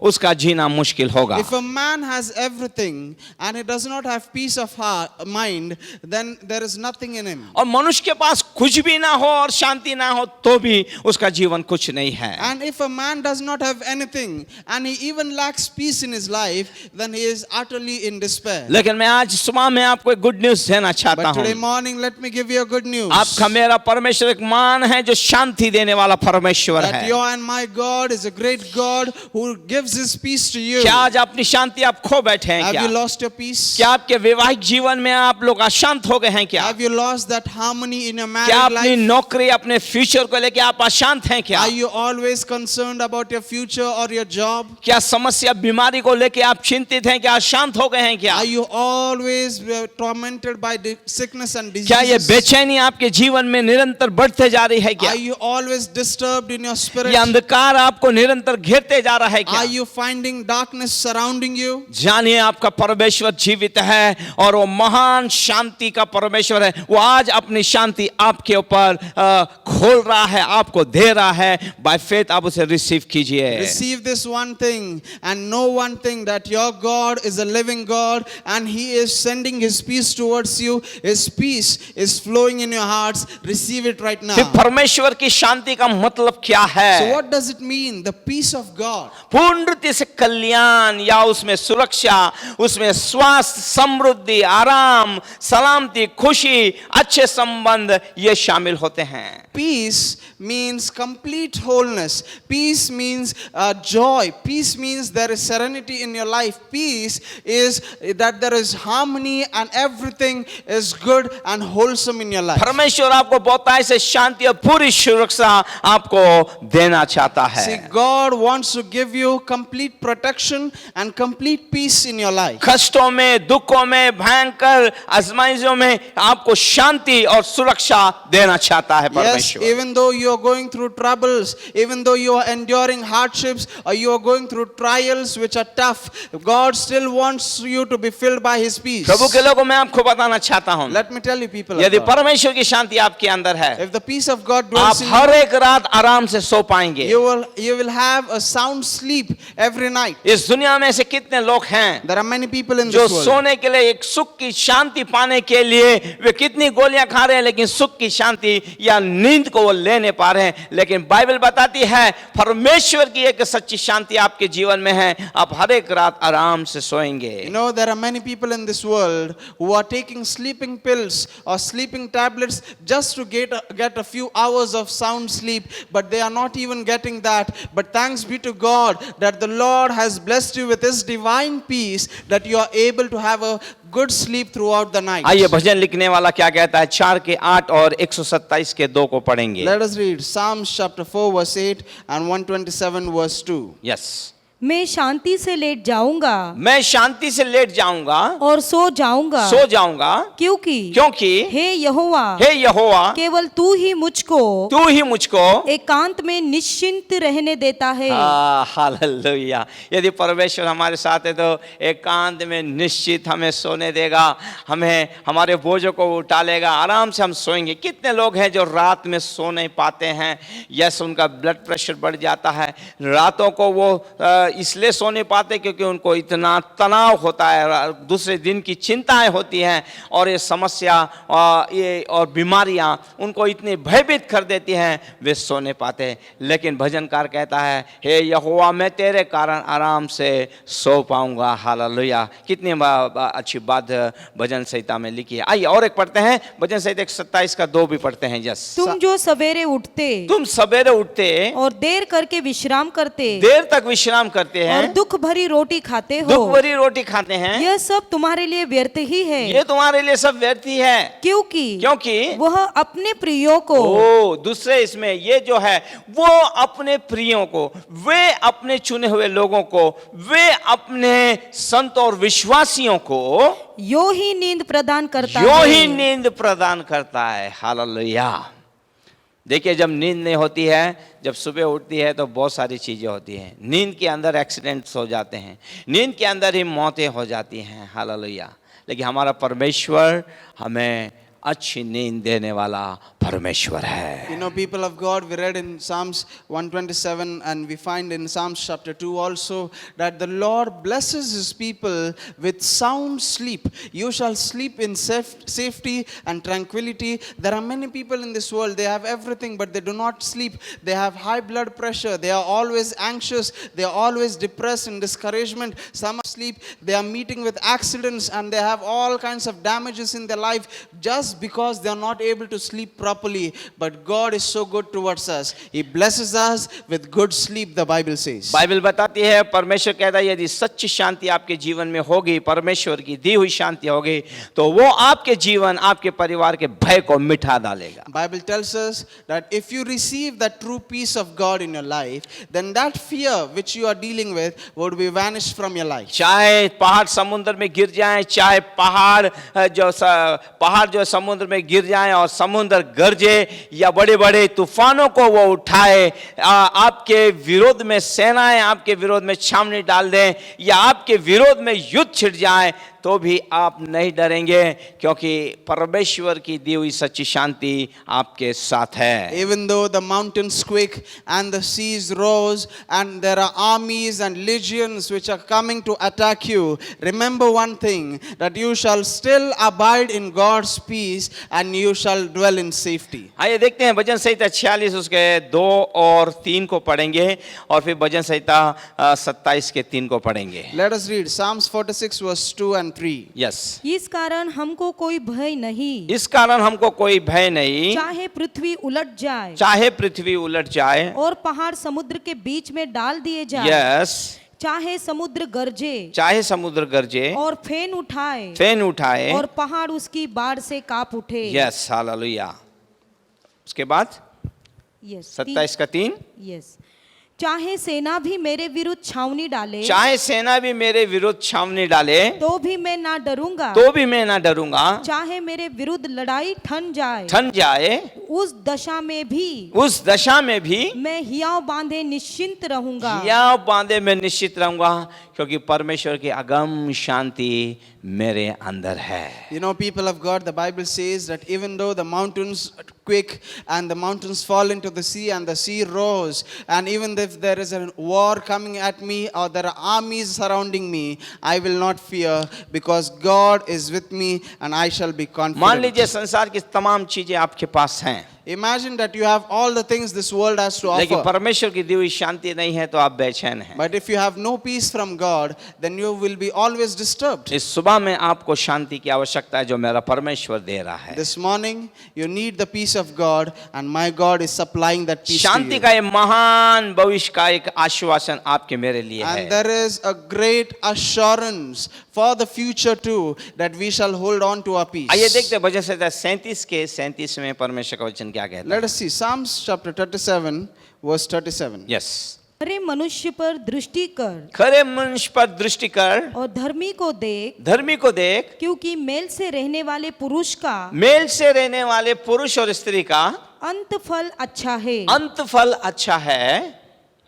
उसका जीना मुश्किल होगा। If a man has everything and he does not have peace of mind, then there is nothing in him. और मनुष्य के पास कुछ भी ना हो और शांति ना हो तो भी उसका जीवन कुछ नहीं है। And if a man does not have anything and he even lacks peace in his life, then he is utterly in despair. लेकिन मैं आज सुबह में आपको एक गुड न्यूज देना चाहता But today हूँ। morning, let me give you a good news. आपका मेरा परमेश्वर एक मान है जो शांति देने वाला परमेश्वर That है। your and my God is a great God who gives His peace to you. क्या आज अपनी शांति आप खो बैठे हैं Have क्या? you lost your peace? क्या आपके वैवाहिक जीवन में आप लोग अशांत हो गए हैं क्या? Have you lost that harmony in your क्या married अपनी life? नौकरी अपने फ्यूचर को लेके आप अशांत हैं क्या? Are you always concerned about your future or your job? क्या समस्या बीमारी को लेके आप चिंतित हैं क्या? अशांत हो गए हैं क्या? Are you always tormented by sickness and क्या ये diseases? बेचैनी आपके जीवन में निरंतर बढ़ते जा रही है क्या? Are you always disturbed in your spirit? ये अंधकार आपको निरंतर घेरते जा रहा है क्या? Are you finding darkness surrounding you? जानिए आपका परमेश्वर जीवित है और वो महान शांति का परमेश्वर है। वो आज अपनी शांति आपके ऊपर खोल रहा है, आपको दे रहा है। बाय फेथ आप उसे रिसीव कीजिए। Receive this one thing and know one thing, that your God is a living God and He is sending His peace towards you. His peace is flowing in your hearts. Receive it right now. फिर परमेश्वर की शांति का मतलब क्या है? So what does it mean? The peace of God. पूर्ण रीति से कल्याण या उसमें सुरक्षा, उसमें स्वास्थ्य, समृद्धि, आराम, सलामती, खुशी, अच्छे संबंध ये शामिल होते हैं. Peace means complete wholeness. Peace means joy. Peace means there is serenity in your life. Peace is that there is harmony and everything is good and wholesome in your life. परमेश्वर आपको बहुतायत से शांति और पूरी सुरक्षा आपको देना चाहता See, है. God wants to give you complete protection and complete peace in your life. कष्टों में, दुखों में, भयंकर आजमाइशों में आपको शांति और सुरक्षा देना चाहता है Yes, परमेश्वर. even though you are going through troubles, even though you are enduring hardships, or you are going through trials which are tough, God still wants you to be filled by His peace. प्रभु के लोगों मैं आपको बताना चाहता हूँ, Let me tell you, people of यदि God, परमेश्वर की शांति आपके अंदर है, if the peace of God आप dwells in हर you, एक रात आराम से सो पाएंगे. you will have a sound sleep every night. इस दुनिया में ऐसे कितने लोग हैं There are many people in जो this world. सोने के लिए, एक सुख की शांति पाने के लिए वे कितनी गोलियां खा रहे हैं, लेकिन सुख की शांति या नींद को वो ले नहीं पा रहे हैं. लेकिन बाइबल बताती है परमेश्वर की एक सच्ची शांति आपके जीवन में है. आप हर एक रात आराम से सोएंगे. You know, there are many people in this world who are taking sleeping pills or sleeping tablets just to get a few hours of sound sleep, but they are not even getting that. But thanks be to God that the Lord has blessed you with His divine peace, that you are able to have a good sleep throughout the night. आइए भजन लिखने वाला क्या कहता है, 4:8 और 127 के 2 को पढ़ेंगे. Let us read Psalms chapter 4 verse 8 and 127 verse 2. Yes. मैं शांति से लेट जाऊंगा मैं शांति से लेट जाऊंगा, और सो जाऊंगा, क्योंकि हे यहोवा, हे यहोवा, केवल तू ही मुझको एकांत में निश्चिंत रहने देता है. हालेलुया. यदि परमेश्वर हमारे साथ है तो एकांत में निश्चित हमें सोने देगा, हमें हमारे बोझों को उठा लेगा, आराम से हम सोएंगे. कितने लोग हैं जो रात में सो नहीं पाते हैं? यस, उनका ब्लड प्रेशर बढ़ जाता है. रातों को वो इसलिए सो नहीं पाते क्योंकि उनको इतना तनाव होता है, दूसरे दिन की चिंताएं होती हैं, और ये समस्या और बीमारियां उनको इतनी भयभीत कर देती हैं, वे सो नहीं पाते. लेकिन भजनकार कहता है, हे यहोवा, मैं तेरे कारण आराम से सो पाऊंगा. हालेलुया. कितनी अच्छी बात भजन संहिता में लिखी है. आइए और एक पढ़ते हैं, भजन संहिता 27 का 2 भी पढ़ते हैं. यस. तुम सवेरे उठते और देर करके विश्राम करते, देर तक विश्राम करते हैं और दुख भरी रोटी खाते हो, दुख भरी रोटी खाते हैं, यह सब तुम्हारे लिए व्यर्थ ही है. ये तुम्हारे लिए सब व्यर्थ ही है. क्योंकि वह अपने प्रियों को, दूसरे इसमें ये जो है, वो अपने प्रियों को, वे अपने चुने हुए लोगों को, वे अपने संत और विश्वासियों को यो ही नींद प्रदान करता है. हालेलुया. देखिए, जब नींद नहीं होती है, जब सुबह उठती है तो बहुत सारी चीज़ें होती हैं. नींद के अंदर एक्सीडेंट्स हो जाते हैं, नींद के अंदर ही मौतें हो जाती हैं. हालेलुया. लेकिन हमारा परमेश्वर हमें अच्छी नींद देने वाला परमेश्वर है. You know, people of God, we read in Psalms 127 and we find in Psalms chapter 2 also that the Lord blesses His people with sound sleep. You shall sleep in safety and tranquility. There are many people in this world, they have everything but they do not sleep. They have high blood pressure. They are always anxious. They are always depressed and discouragement. Some sleep. They are meeting with accidents and they have all kinds of damages in their life just because they are not able to sleep properly. But God is so good towards us. He blesses us with good sleep, the Bible says. Bible बताती है, परमेश्वर कहता है, यदि सच्ची शांति आपके जीवन में होगी, परमेश्वर की दी हुई शांति होगी, तो वो आपके जीवन, आपके परिवार के भय को मिटा डालेगा. Bible tells us that if you receive that true peace of God in your life, then that fear which you are dealing with would be vanished from your life. चाहे पहाड़ समुद्र में गिर जाएं, चाहे पहाड़ जो समुद्र में गिर जाएं और समुद्र गरजे, या बड़े बड़े तूफानों को वो उठाए, आपके विरोध में सेनाएं आपके विरोध में छावनी डाल दें, या आपके विरोध में युद्ध छिड़ जाए, तो भी आप नहीं डरेंगे, क्योंकि परमेश्वर की दी हुई सच्ची शांति आपके साथ है। Even though the mountains quake and the seas rose and there are armies and legions which are coming to attack you, remember one thing, that you shall still abide in God's peace and you shall dwell in safety. आइए देखते हैं भजन संहिता 46 उसके 2 और 3 को पढ़ेंगे और फिर भजन संहिता 27 के 3 को पढ़ेंगे। Let us read Psalms 46 verse 2 and 3. Yes. इस कारण हमको कोई भय नहीं, इस कारण हमको कोई भय नहीं, चाहे पृथ्वी उलट जाए चाहे पृथ्वी उलट जाए, और पहाड़ समुद्र के बीच में डाल दिए जाए, यस, चाहे समुद्र गरजे चाहे समुद्र गरजे और फेन उठाए फेन उठाए, और पहाड़ उसकी बाढ़ से कांप उठे। Yes, hallelujah. उसके बाद यस 27 का 3, यस, चाहे सेना भी मेरे विरुद्ध छावनी डाले, चाहे सेना भी मेरे विरुद्ध छावनी डाले, तो भी मैं ना डरूंगा, तो भी मैं ना डरूंगा, चाहे मेरे विरुद्ध लड़ाई ठन जाए, ठन जाए, उस दशा में भी उस दशा में भी मैं हियाव बांधे निश्चिंत रहूंगा। या बांधे में निश्चित रहूंगा, क्योंकि परमेश्वर की अगम शांति मेरे अंदर है। You know, people of God, the Bible says that even though the mountains quake and the mountains fall into the sea and the sea roars, and even if there is a war coming at me or there are armies surrounding me, I will not fear, because God is with me and I shall be मान confident. लीजिए संसार की तमाम चीजें आपके पास हैं, Imagine that you have all the things this world has to लेकिन offer. परमेश्वर की दी हुई शांति नहीं है तो आप बेचैन हैं। But if you have no peace from God, then you will be always disturbed. इस सुबह में आपको शांति की आवश्यकता है जो मेरा परमेश्वर दे रहा है। This morning, you need the peace of God, and my God is supplying that peace to Shanti you. का ये महान भविष्य का एक आश्वासन आपके मेरे लिए And है। there is a great assurance for the future too, that we shall hold on to our peace. आइए देखते हैं भजन संहिता 37 के 37 में परमेश्वर का वचन क्या कहता Let है। us see Psalms chapter 37 verse 37. Yes. खरे मनुष्य पर दृष्टि कर खरे मनुष्य पर दृष्टि कर, और धर्मी को देख, धर्मी को देख, क्योंकि मेल से रहने वाले पुरुष का मेल से रहने वाले पुरुष और स्त्री का अंत फल अच्छा है। अंत फल अच्छा है।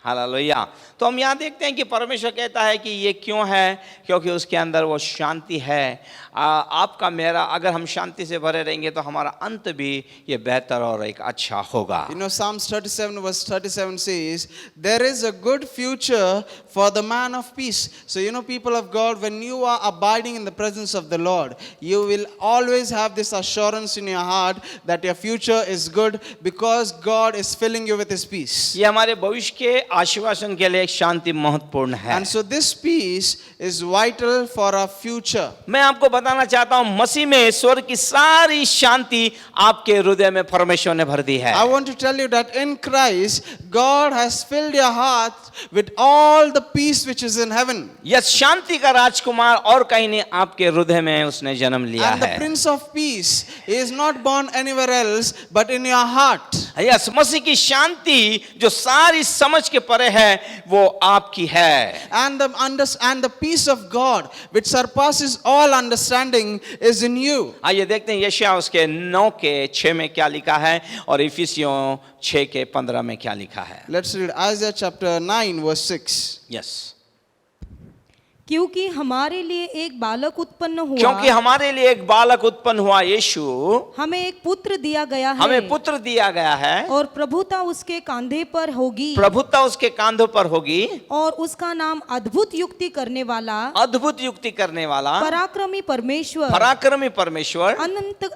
हालेलुया। तो हम यहाँ देखते हैं कि परमेश्वर कहता है कि ये क्यों है, क्योंकि उसके अंदर वो शांति है। आपका मेरा अगर हम शांति से भरे रहेंगे तो हमारा अंत भी ये बेहतर और एक अच्छा होगा। You know, Psalms 37 verse 37 says, there is a good future for the man of peace. So, you know, people of God, when you are abiding in the presence of the Lord, you will always have this assurance in your heart that your future is good, because God is filling you with His peace. ये हमारे भविष्य के आश्वासन के लिए एक शांति महत्वपूर्ण है। And so this peace is vital for our future. मैं आपको बताना चाहता हूं, मसीह में स्वर्ग की सारी शांति आपके हृदय में परमेश्वर ने भर दी है। I want to tell you that in Christ, God has filled your heart with all the peace which is in heaven. यह शांति का राजकुमार और कहीं नहीं आपके हृदय में उसने जन्म लिया And the है। Prince of Peace is not born anywhere else but in your heart. Yes, मसीह की शांति जो सारी समझ के परे है वो आपकी है। And the peace of God which surpasses all understanding is in you. आइए देखते हैं यशायाह उसके 9 के 6 में क्या लिखा है और इफिसियों 6 के 15 में क्या लिखा है। Let's read Isaiah chapter 9 verse 6. Yes. क्योंकि हमारे लिए एक बालक उत्पन्न हुआ, क्योंकि हमारे लिए एक बालक उत्पन्न हुआ, यीशु, हमें एक पुत्र दिया गया है, हमें पुत्र दिया गया है और प्रभुता उसके कांधे पर होगी, प्रभुता उसके कांधों पर होगी, और उसका नाम अद्भुत युक्ति करने वाला, अद्भुत युक्ति करने वाला, पराक्रमी परमेश्वर, पराक्रमी परमेश्वर,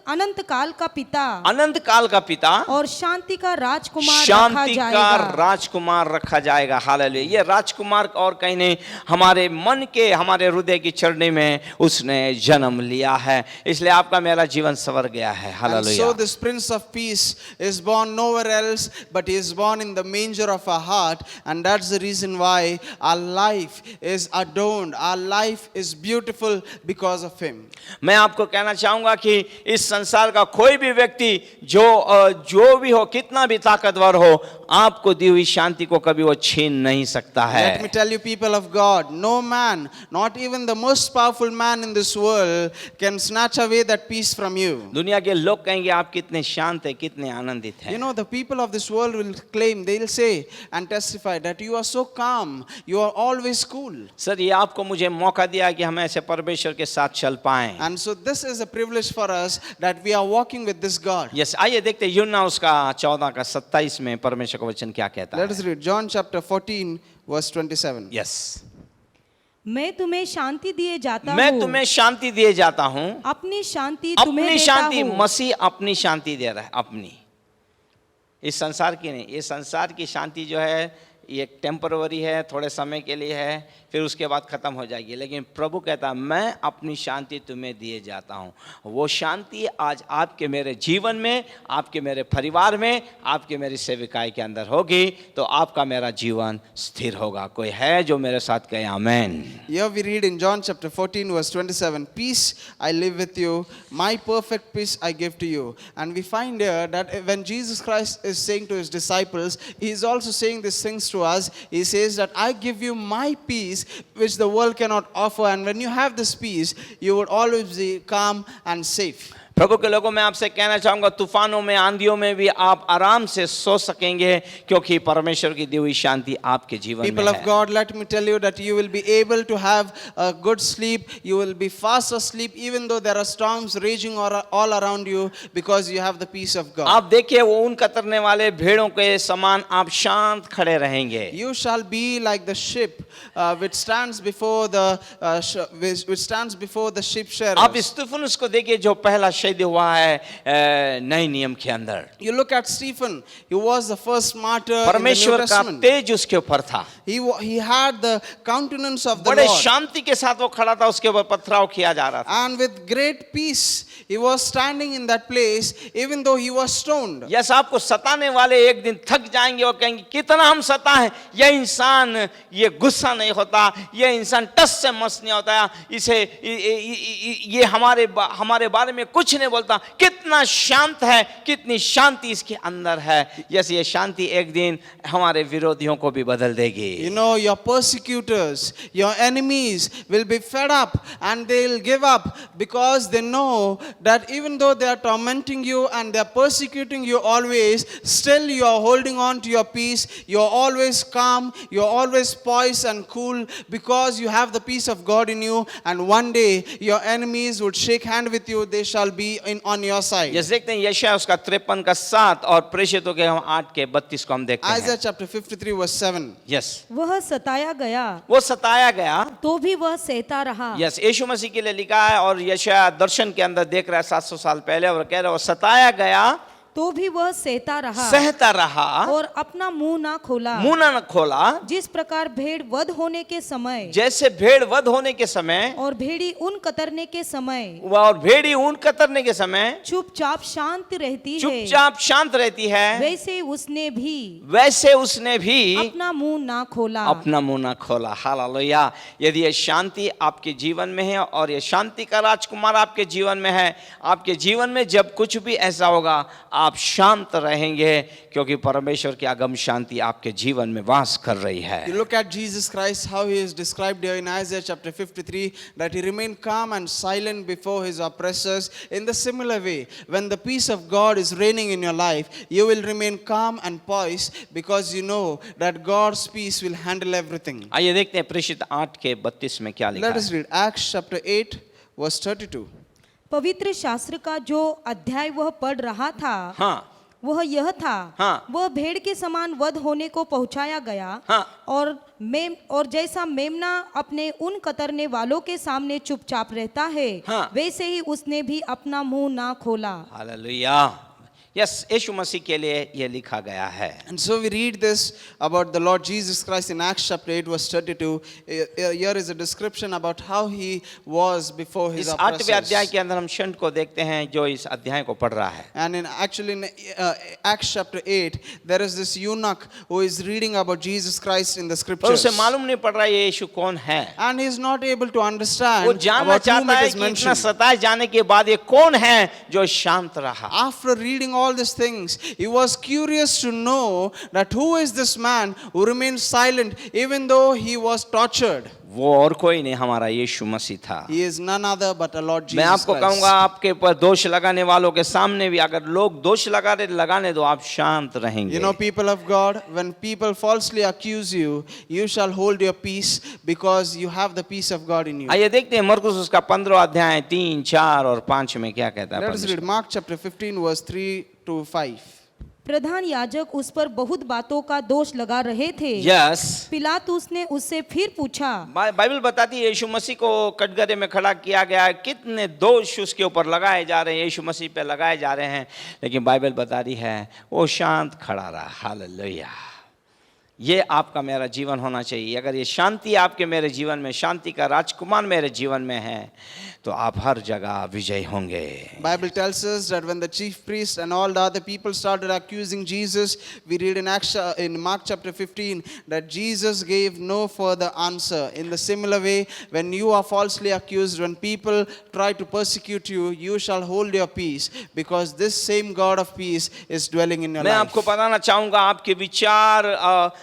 अनंत काल का पिता, अनंत काल का पिता और शांति का राजकुमार रखा शांति का जाएगा। राजकुमार रखा जाएगा। हालेलुया। ये राजकुमार और कहीं नहीं हमारे मन के, हमारे हृदय की चरणी में उसने जन्म लिया है, इसलिए आपका मेरा जीवन संवर गया है। And hallelujah. so this Prince of Peace is born nowhere else, but he is born in the manger of our heart, and that's the reason why our life is adorned, our life is beautiful because of him. मैं आपको कहना चाहूंगा कि इस संसार का कोई भी व्यक्ति जो भी हो, कितना भी ताकतवर हो, आपको दी हुई शांति को कभी वो छीन नहीं सकता है। Let me tell you, people of God, no man, not even the most powerful man in this world, can snatch away that peace from you. दुनिया के लोग कहेंगे आप कितने शांत हैं, कितने आनंदित हैं। You know, the people of this world will claim, they'll say and testify that you are so calm, you are always cool. Sir ये आपको मुझे मौका दिया कि हम ऐसे परमेश्वर के साथ चल पाएं। And so this is a privilege for us that we are walking with this God. Yes, आइए देखते हैं यूहन्ना उसका 14 का 27 में परमेश्वर का वचन क्या कहता Let है। us read John chapter 14 verse 27. Yes, मैं तुम्हें शांति दिए जाता मैं हूँ, तुम्हें शांति दिए जाता हूँ, अपनी शांति तुम्हें अपनी देता शांति, हूँ। मसीह अपनी शांति दे रहा है, अपनी, इस संसार की नहीं। ये संसार की शांति जो है ये टेम्पररी है, थोड़े समय के लिए है, फिर उसके बाद खत्म हो जाएगी। लेकिन प्रभु कहता है मैं अपनी शांति तुम्हें दिए जाता हूँ। वो शांति आज आपके मेरे जीवन में, आपके मेरे परिवार में, आपके मेरी सेविकाई के अंदर होगी तो आपका मेरा जीवन स्थिर होगा। कोई है जो मेरे साथ कहे आमेन। Here we read in John chapter 14 verse 27, peace I live with you, my perfect peace I give to you. And we find here that when Jesus Christ is saying to his disciples, he is also saying these things to us. He says that I give you my peace which the world cannot offer, and when you have this peace you would always be calm and safe. प्रभु के लोगों, मैं आपसे कहना चाहूंगा तूफानों में, आंधियों में भी आप आराम से सो सकेंगे क्योंकि परमेश्वर की दी हुई शांति आपके जीवन People में of है। God, let me tell you that you will be able to have a good sleep. You will be fast asleep even though there are storms raging all around you, because you have the peace of God. आप देखिए वो ऊन कतरने वाले भेड़ों के समान आप शांत खड़े रहेंगे। You shall be like the ship which stands before the ship आप shearers. स्तिफनुस को देखिए जो पहला शहीद हुआ है नए नियम के अंदर। You look at Stephen. He was the first martyr in the New परमेश्वर का Testament. तेज उसके ऊपर था, He had the countenance of the बड़े Lord. शांति के साथ वो खड़ा था, उसके ऊपर पथराव किया जा रहा था। And with great peace, he was standing in that place even though he was stoned. Yes, आपको सताने वाले एक दिन थक जाएंगे और कहेंगे कितना हम सता है, यह इंसान ये गुस्सा नहीं होता, यह इंसान टस से मस नहीं होता, इसे ये हमारे बारे में कुछ नहीं बोलता, कितना शांत है, कितनी शांति इसके अंदर है। यस, ये शांति एक दिन हमारे विरोधियों को भी बदल देगी। You know, your persecutors, your enemies will be fed up and they'll give up, because they know that even though they are tormenting you and they are persecuting you always, still you are holding on to your peace. You are always calm, you are always poised and cool, because you have the peace of God in you. And one day your enemies would shake hand with you, they shall be on your side. Yes, देखते हैं यशायाह उसका 53 का 7 और प्रेषितों के 8 के 32 को हम देखते हैं। Isaiah chapter 53 verse 7. यस, वह सताया गया वो सताया गया, तो भी वह सहता रहा। यस, यीशु मसीह के लिए लिखा है और यशायाह दर्शन के अंदर देख रहा है 700 साल पहले और कह रहा है वो सताया गया, तो भी वह सहता रहा सहता रहा और अपना मुंह ना खोला। मुंह न खोला। जिस प्रकार भेड़ वध होने के समय जैसे भेड़ वध होने के समय और भेड़ी ऊन कतरने के समय और भेड़ी ऊन कतरने के समय चुपचाप शांत रहती है, चुपचाप शांत रहती है, वैसे उसने भी अपना मुंह ना खोला। अपना मुंह न खोला। हालेलुया। यदि ये शांति आपके जीवन में है और ये शांति का राजकुमार आपके जीवन में है, आपके जीवन में जब कुछ भी ऐसा होगा आप शांत रहेंगे क्योंकि परमेश्वर की अगम शांति आपके जीवन में वास कर रही है। You look at Jesus Christ, how he is described here in Isaiah chapter 53, that he remained calm and silent before his oppressors. In the similar way, when the peace of God is reigning in your life, you will remain calm and poised, because you know that God's peace will handle everything. आइए देखते हैं प्रेषित 8 के 32 में क्या लिखा Let us है। read Acts chapter 8 verse 32. पवित्र शास्त्र का जो अध्याय वह पढ़ रहा था हाँ, वह यह था, हाँ। वह भेड़ के समान वध होने को पहुंचाया गया, हाँ। और जैसा मेमना अपने उन कतरने वालों के सामने चुपचाप रहता है, हाँ। वैसे ही उसने भी अपना मुंह ना खोला। हालेलुया। यस, यीशु मसीह के लिए यह लिखा गया है। And so we read this about the Lord Jesus Christ in Acts chapter 8 verse 32. Here is a description about how he was before his इस 8वें अध्याय oppressors. के अंदर हम शंट को देखते हैं जो इस अध्याय को पढ़ रहा है। And in Acts chapter 8, there is this eunuch who is reading about Jesus Christ in the पर scriptures. उसे मालूम नहीं पड़ रहा ये यीशु कौन है। And he is not able to वो understand जानना about whom चाहता it है is कि इतना mentioned. सताए जाने के बाद ये कौन है जो शांत रहा। After reading all these things, he was curious to know that who is this man who remained silent even though he was tortured. वो और कोई नहीं, हमारा यीशु मसीह था। He is none other but our Lord मैं Jesus आपको कहूंगा, Christ. आपके ऊपर दोष लगाने वालों के सामने भी अगर लोग दोष लगाने दो, आप शांत रहेंगे। You know, people of God, when people falsely accuse you, you shall hold your peace because you have the peace of God in you. आइए देखते हैं मरकुस उसका 15 अध्याय 3, 4 और 5 में क्या कहता है Let us परमेश्वर। read Mark chapter 15 verse 3 to 5. प्रधान याजक उस पर बहुत बातों का दोष लगा रहे थे। यस, पिलातुस ने उससे फिर पूछा। बाइबल बताती है यीशु मसीह को कटघरे में खड़ा किया गया है, कितने दोष उसके ऊपर लगाए जा रहे हैं, यीशु मसीह पे लगाए जा रहे हैं, लेकिन बाइबल बता रही है वो शांत खड़ा रहा। हालेलुया। ये आपका मेरा जीवन होना चाहिए। अगर ये शांति आपके मेरे जीवन में, शांति का राजकुमार मेरे जीवन में है, तो आप हर जगह विजयी होंगे। Bible tells us that when the chief priest and all the other people started accusing Jesus, we read in Mark chapter 15 that Jesus gave no further answer. In the similar way, when you are falsely accused, when people try to persecute you, you shall hold your peace because this same God of peace is dwelling in your मैं life. आपको बताना चाहूंगा, आपके विचार,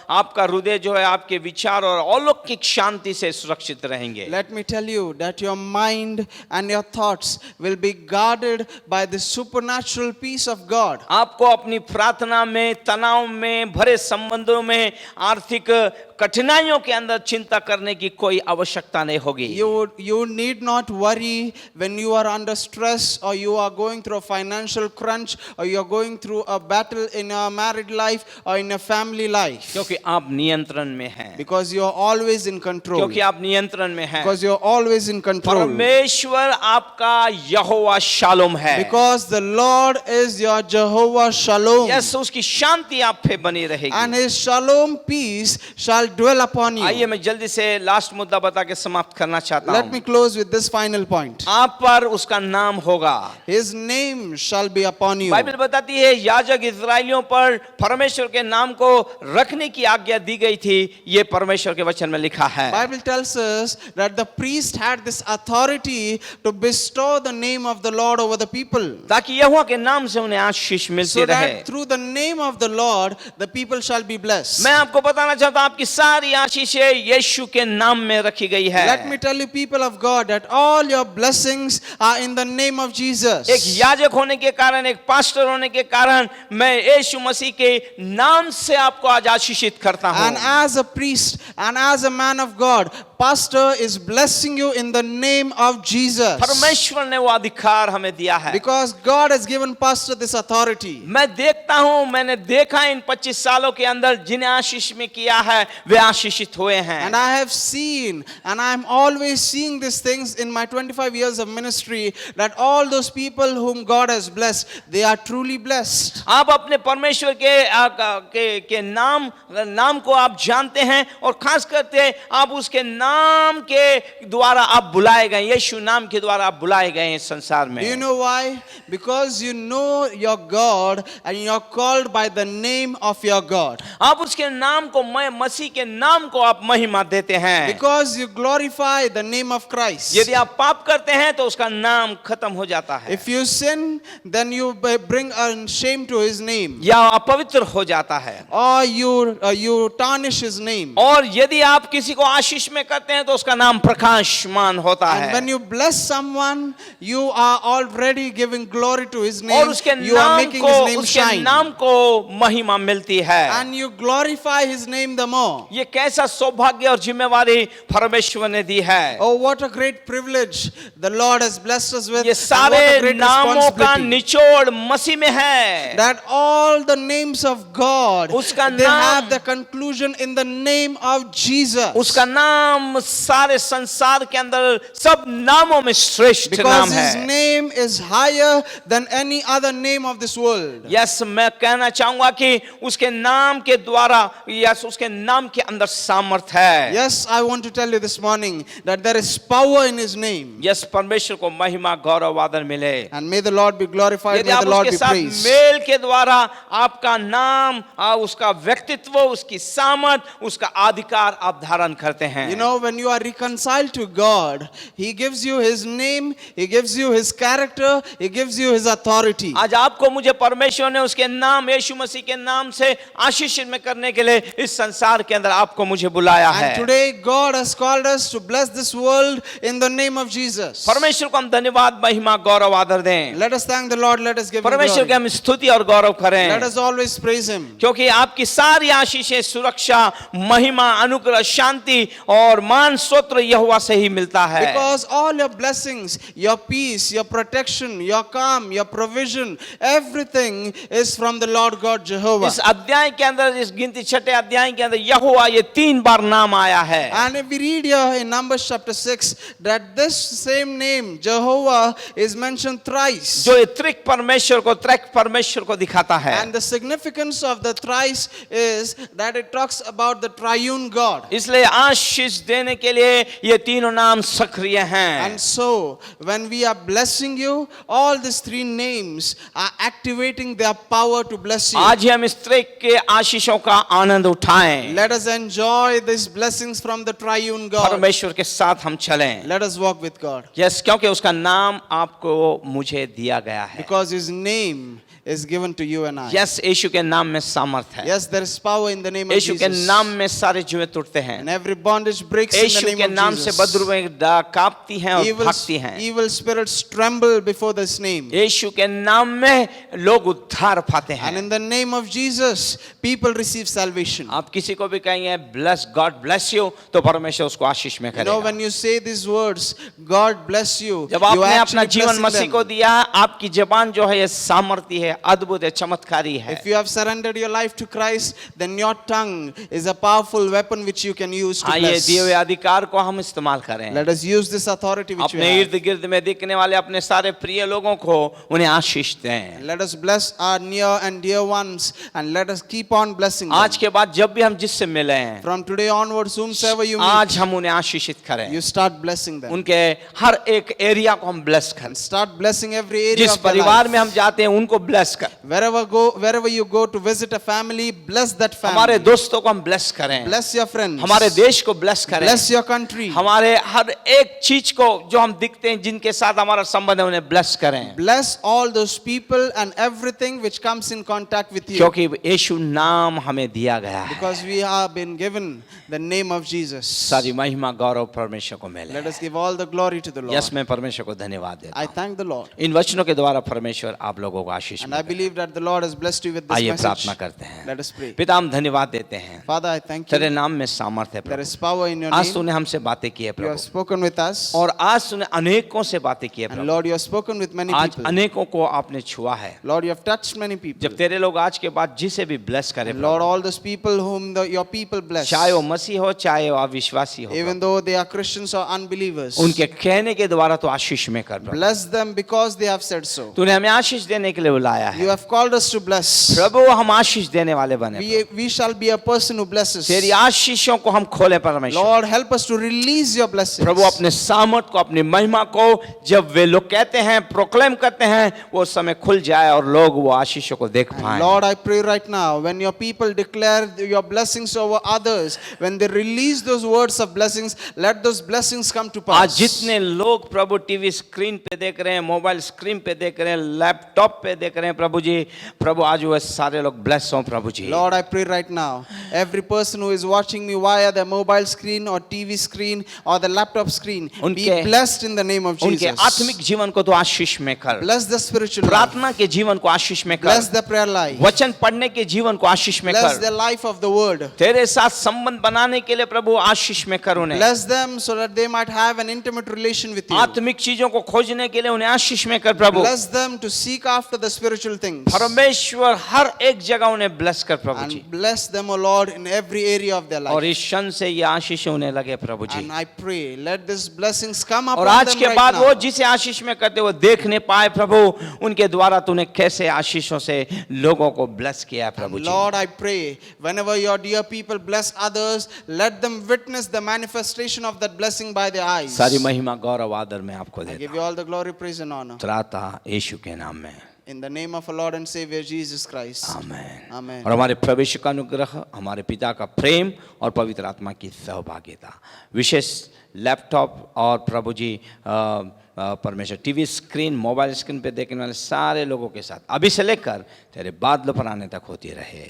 आपका हृदय जो है, आपके विचार और अलौकिक शांति से सुरक्षित रहेंगे। Let me tell you that your mind and your thoughts will be guarded by the supernatural peace of God. आपको अपनी प्रार्थना में, तनाव में, भरे संबंधों में, आर्थिक कठिनाइयों के अंदर चिंता करने की कोई आवश्यकता नहीं होगी। You need not worry when you are under stress or you are going through a financial crunch or you are going through a battle in your married life or in your family life. क्योंकि आप नियंत्रण में हैं। Because you are always in control. क्योंकि आप नियंत्रण में हैं। Because you are always in control. परमेश्वर आपका यहोवा शालोम है। Because the Lord is your Jehovah Shalom. Yes, उसकी शांति आप पे बनी रहेगी। And his Shalom peace shall dwell upon you. आइए मैं जल्दी से लास्ट मुद्दा बता के समाप्त करना चाहता Let me हूँ। close with this final point. आप पर उसका नाम होगा। His name shall be upon you. Bible बताती है याजक इस्राएलियों पर परमेश्वर के नाम को रखने की आज्ञा दी गई थी। ये परमेश्वर के वचन में लिखा है। Bible tells us that the priest had this authority to bestow the name of the Lord over the people. ताकि यहोवा के नाम से उन्हें आशीष मिलती So रहे। that through the name of the Lord, the people shall be blessed. मैं आपको बताना चाहता हूँ, आपकी सारी आशीषें यीशु के नाम में रखी गई है। Let me tell you, people of God, that all your blessings are in the name of Jesus. एक याजक होने के कारण, एक पास्टर होने के कारण, मैं यीशु मसीह के नाम से आपको आज आशीषित करता हूँ। And as a priest and as a man of God, pastor is blessing you in the name of Jesus. परमेश्वर ने वो अधिकार हमें दिया है। Because God has given pastor this authority. मैं देखता हूँ, मैंने देखा इन 25 सालों के अंदर जिन्हें आशीष में किया है वे आशीषित हुए हैं। And I have seen, and I am always seeing these things in my 25 years of ministry, that all those people whom God has blessed, they are truly blessed. आप अपने परमेश्वर के नाम को आप जानते हैं और खास करते आप उसके नाम के द्वारा आप बुलाए गए, यीशु नाम के द्वारा आप बुलाए गए हैं संसार में। Do you know why? Because you know your God and you are called by the name of your God. आप उसके नाम को, मसीह के नाम को आप महिमा देते हैं। Because you glorify the name of Christ. यदि आप पाप करते हैं तो उसका नाम खत्म हो जाता है, If you sin, then you bring a shame to his name. या अपवित्र हो जाता है। Or you tarnish his name. और यदि आप किसी को आशीष में करते हैं तो उसका नाम प्रकाशमान होता And है। when you bless someone, you are already giving glory to his और name. उसके You are making his name उसके shine. नाम को महिमा मिलती है। And you glorify his name the more. ये कैसा सौभाग्य और जिम्मेवारी परमेश्वर ने दी है। Oh, what a great privilege the Lord has blessed us with. ये And what a सारे great नामों का responsibility. निचोड़ मसीह में है। That all the names of God, उसका they नाम- have the conclusion in the name of Jesus. उसका नाम सारे संसार के अंदर सब नामों में श्रेष्ठ नाम Because his है। name is higher than any other name of this world. Yes, मैं कहना चाहूंगा कि उसके नाम के द्वारा, यस, उसके नाम के अंदर सामर्थ है। Yes, I want to tell you this morning that there is power in his name. Yes, परमेश्वर को महिमा गौरव आदर मिले। And may the Lord be glorified, यदि may आप the Lord उसके be साथ praised. मेल के द्वारा आपका नाम, उसका व्यक्तित्व, उसकी सामर्थ, उसका अधिकार आप धारण करते हैं। You know, when you are reconciled to God, He gives you His name, He gives you His character, He gives you His authority. आज आपको मुझे परमेश्वर ने उसके नाम यीशु मसीह के नाम से आशीषित में करने के लिए इस संसार के अंदर आपको मुझे बुलाया है। And today God has called us to bless this world in the name of Jesus. परमेश्वर को हम धन्यवाद, महिमा, गौरव, आदर दें। Let us thank the Lord, let us give Him परमेश्वर की glory. हम स्तुति और गौरव करें, Let us always praise Him. क्योंकि आपकी सारी आशीषें, सुरक्षा, महिमा, अनुग्रह, शांति और मान स्तोत्र यहोवा से ही मिलता है। Because all your blessings, your peace, your protection, your calm, your provision, everything is from the Lord God Jehovah. इस अध्याय के अंदर, इस गिनती छठे अध्याय के अंदर यहोवा ये 3 बार नाम आया है। And if we read here in Numbers chapter 6 that this same name Jehovah is mentioned thrice. जो ये त्रिक परमेश्वर को दिखाता है। And the significance of the thrice is that it talks about the triune God. इसलिए आशीष देने के लिए ये तीनों नाम सक्रिय हैं। And so when we are blessing you, all these 3 names are activating their power to bless you. आज ही हम इस त्रिक के आशीषों का आनंद उठाएं। Let us enjoy these blessings from the triune God. परमेश्वर के साथ हम चलें। Let us walk with God. Yes, क्योंकि उसका नाम आपको मुझे दिया गया है। Because His name is given to you and I. Yes, यीशु के नाम में सामर्थ है। Yes, there is power in the name of यीशु के Jesus. नाम में सारे जुएं टूटते हैं। And every bondage breaks in the Yeshu name के of नाम से Jesus. बदरुएं कांपती हैं और भागती हैं। Evil spirits tremble before this name. यीशु के नाम में लोग उद्धार पाते And हैं। in the name of Jesus, people receive salvation. आप किसी को भी कहेंगे bless God bless you, तो परमेश्वर उसको आशीष में You know, करेगा। when you say these words, God bless you, जब you are आपने अपना actually जीवन blessing मसीह को them. दिया, आपकी जबान जो है ये सामर्थ्य है, अद्भुत है, चमत्कारी है। If you have surrendered your life to Christ, then your tongue is a powerful weapon which you can use to आइए bless. दिए हुए अधिकार को हम इस्तेमाल करें। Let us use this authority which we अपने have. इर्द गिर्द में दिखने वाले अपने सारे प्रिय लोगों को उन्हें आशीष दें। Let us bless our near and dear ones, and let us keep on blessing them. आज के बाद जब भी हम जिससे मिले हैं, From today onwards, whomsoever you आज meet, हम उन्हें आशीषित करें। you start blessing them. उनके हर एक एरिया को हम ब्लेस करें। Start blessing every area जिस of their परिवार life. में हम जाते हैं उनको ब्लेस कर। Wherever you go to visit a family, bless that हमारे family. दोस्तों को हम ब्लेस करें। Bless your friends. हमारे देश को ब्लेस करें। Bless your country. हमारे हर एक चीज को जो हम दिखते हैं, जिनके साथ हमारा संबंध है, उन्हें ब्लेस करें। Bless all those people and everything which comes in contact with you. क्योंकि यीशु नाम हमें दिया गया है। Because we have been given the name of Jesus. सारी महिमा गौरव परमेश्वर को मिले। Let us give all the glory to the Lord. Yes, मैं परमेश्वर को धन्यवाद देता I हूँ। thank the Lord. इन वचनों के द्वारा परमेश्वर आप लोगों को आशीष And I believe that the Lord has blessed you with this आइए message. प्रार्थना करते हैं। Let us pray. पिता, हम धन्यवाद देते हैं, Father, I thank तेरे you. नाम में सामर्थ्य है There Prabhu. is power in your आज name. तूने हमसे बातें की है You have Prabhu, spoken with us. और आज तूने अनेकों से बातें की है And Prabhu. Lord, you have spoken with many आज people. अनेकों को आपने छुआ है। Lord, you have touched many people. जब तेरे लोग आज के बाद जिसे भी ब्लेस करें And Lord, Prabhu, all those people whom your people bless, चाहे वो मसीह हो चाहे वो अविश्वासी हो even Prabhu, though they are Christians or unbelievers, उनके कहने के द्वारा तो आशीष में कर प्रभु। bless them because they have said so. तूने हमें आशीष देने के लिए बुलाया You है have called us to bless. प्रभु, हम आशीष देने वाले बने प्रभु। We shall be a person who blesses. तेरी आशीषों को हम खोले परमेश्वर। Lord, help us to release your blessings. प्रभु, अपने सामर्थ को, अपनी महिमा को जब वे लोग कहते हैं, प्रोक्लेम करते हैं, वो समय खुल जाए और लोग वो आशीषों को देख पाएं। Lord, I pray right now, when your people declare your blessings over others, when they release those words of blessings, let those blessings come to आज pass. जितने लोग प्रभु टीवी स्क्रीन पे देख रहे हैं, मोबाइल स्क्रीन पे देख रहे हैं, लैपटॉप पे देख रहे हैं प्रभु जी, प्रभु आज वो सारे लोग ब्लेस हों प्रभु जी। Lord, I pray right now, every person who is watching me via the mobile screen or TV screen or the laptop screen, be उनके- blessed in the name of उनके Jesus. आत्मिक जीवन को तो आशीष में कर, Bless the spiritual life. प्रार्थना के जीवन को आशीष में Bless कर, the prayer life. वचन पढ़ने के जीवन को आशीष में Bless the कर, life of the word. तेरे साथ संबंध बनाने के लिए प्रभु आशीष में कर उन्हें, Bless them so that they might have an intimate relation with you. आत्मिक चीजों को खोजने के लिए उन्हें आशीष में कर प्रभु। Bless them to seek after the spiritual things. परमेश्वर हर एक जगह उन्हें ब्लेस कर प्रभु जी, And bless them, O Lord, in every area of their और life. इस क्षण से ये आशीष उन्हें लगे प्रभु जी। And I pray, let these blessings come और upon आज them के right बाद वो now. जिसे आशीष में करते वो देखने पाए प्रभु, उनके द्वारा तूने कैसे आशीषों से लोगों को ब्लेस किया है प्रभु जी। Lord, I pray, whenever your dear people bless others, let them witness the manifestation of that blessing by their eyes. सारी महिमा गौरव आदर में आपको I देता give you all the glory, praise and honor. हूं, त्राता यीशु के नाम में। In the name of our Lord and Savior Jesus Christ. Amen. Amen. और हमारे प्रवेश का अनुग्रह, हमारे पिता का प्रेम और पवित्र आत्मा की सहभागिता विशेष लैपटॉप और प्रभु जी परमेश्वर टीवी स्क्रीन मोबाइल स्क्रीन पे देखने वाले सारे लोगों के साथ अभी से लेकर तेरे बादलों पर आने तक होती रहे।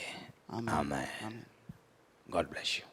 Amen. Amen. God bless you.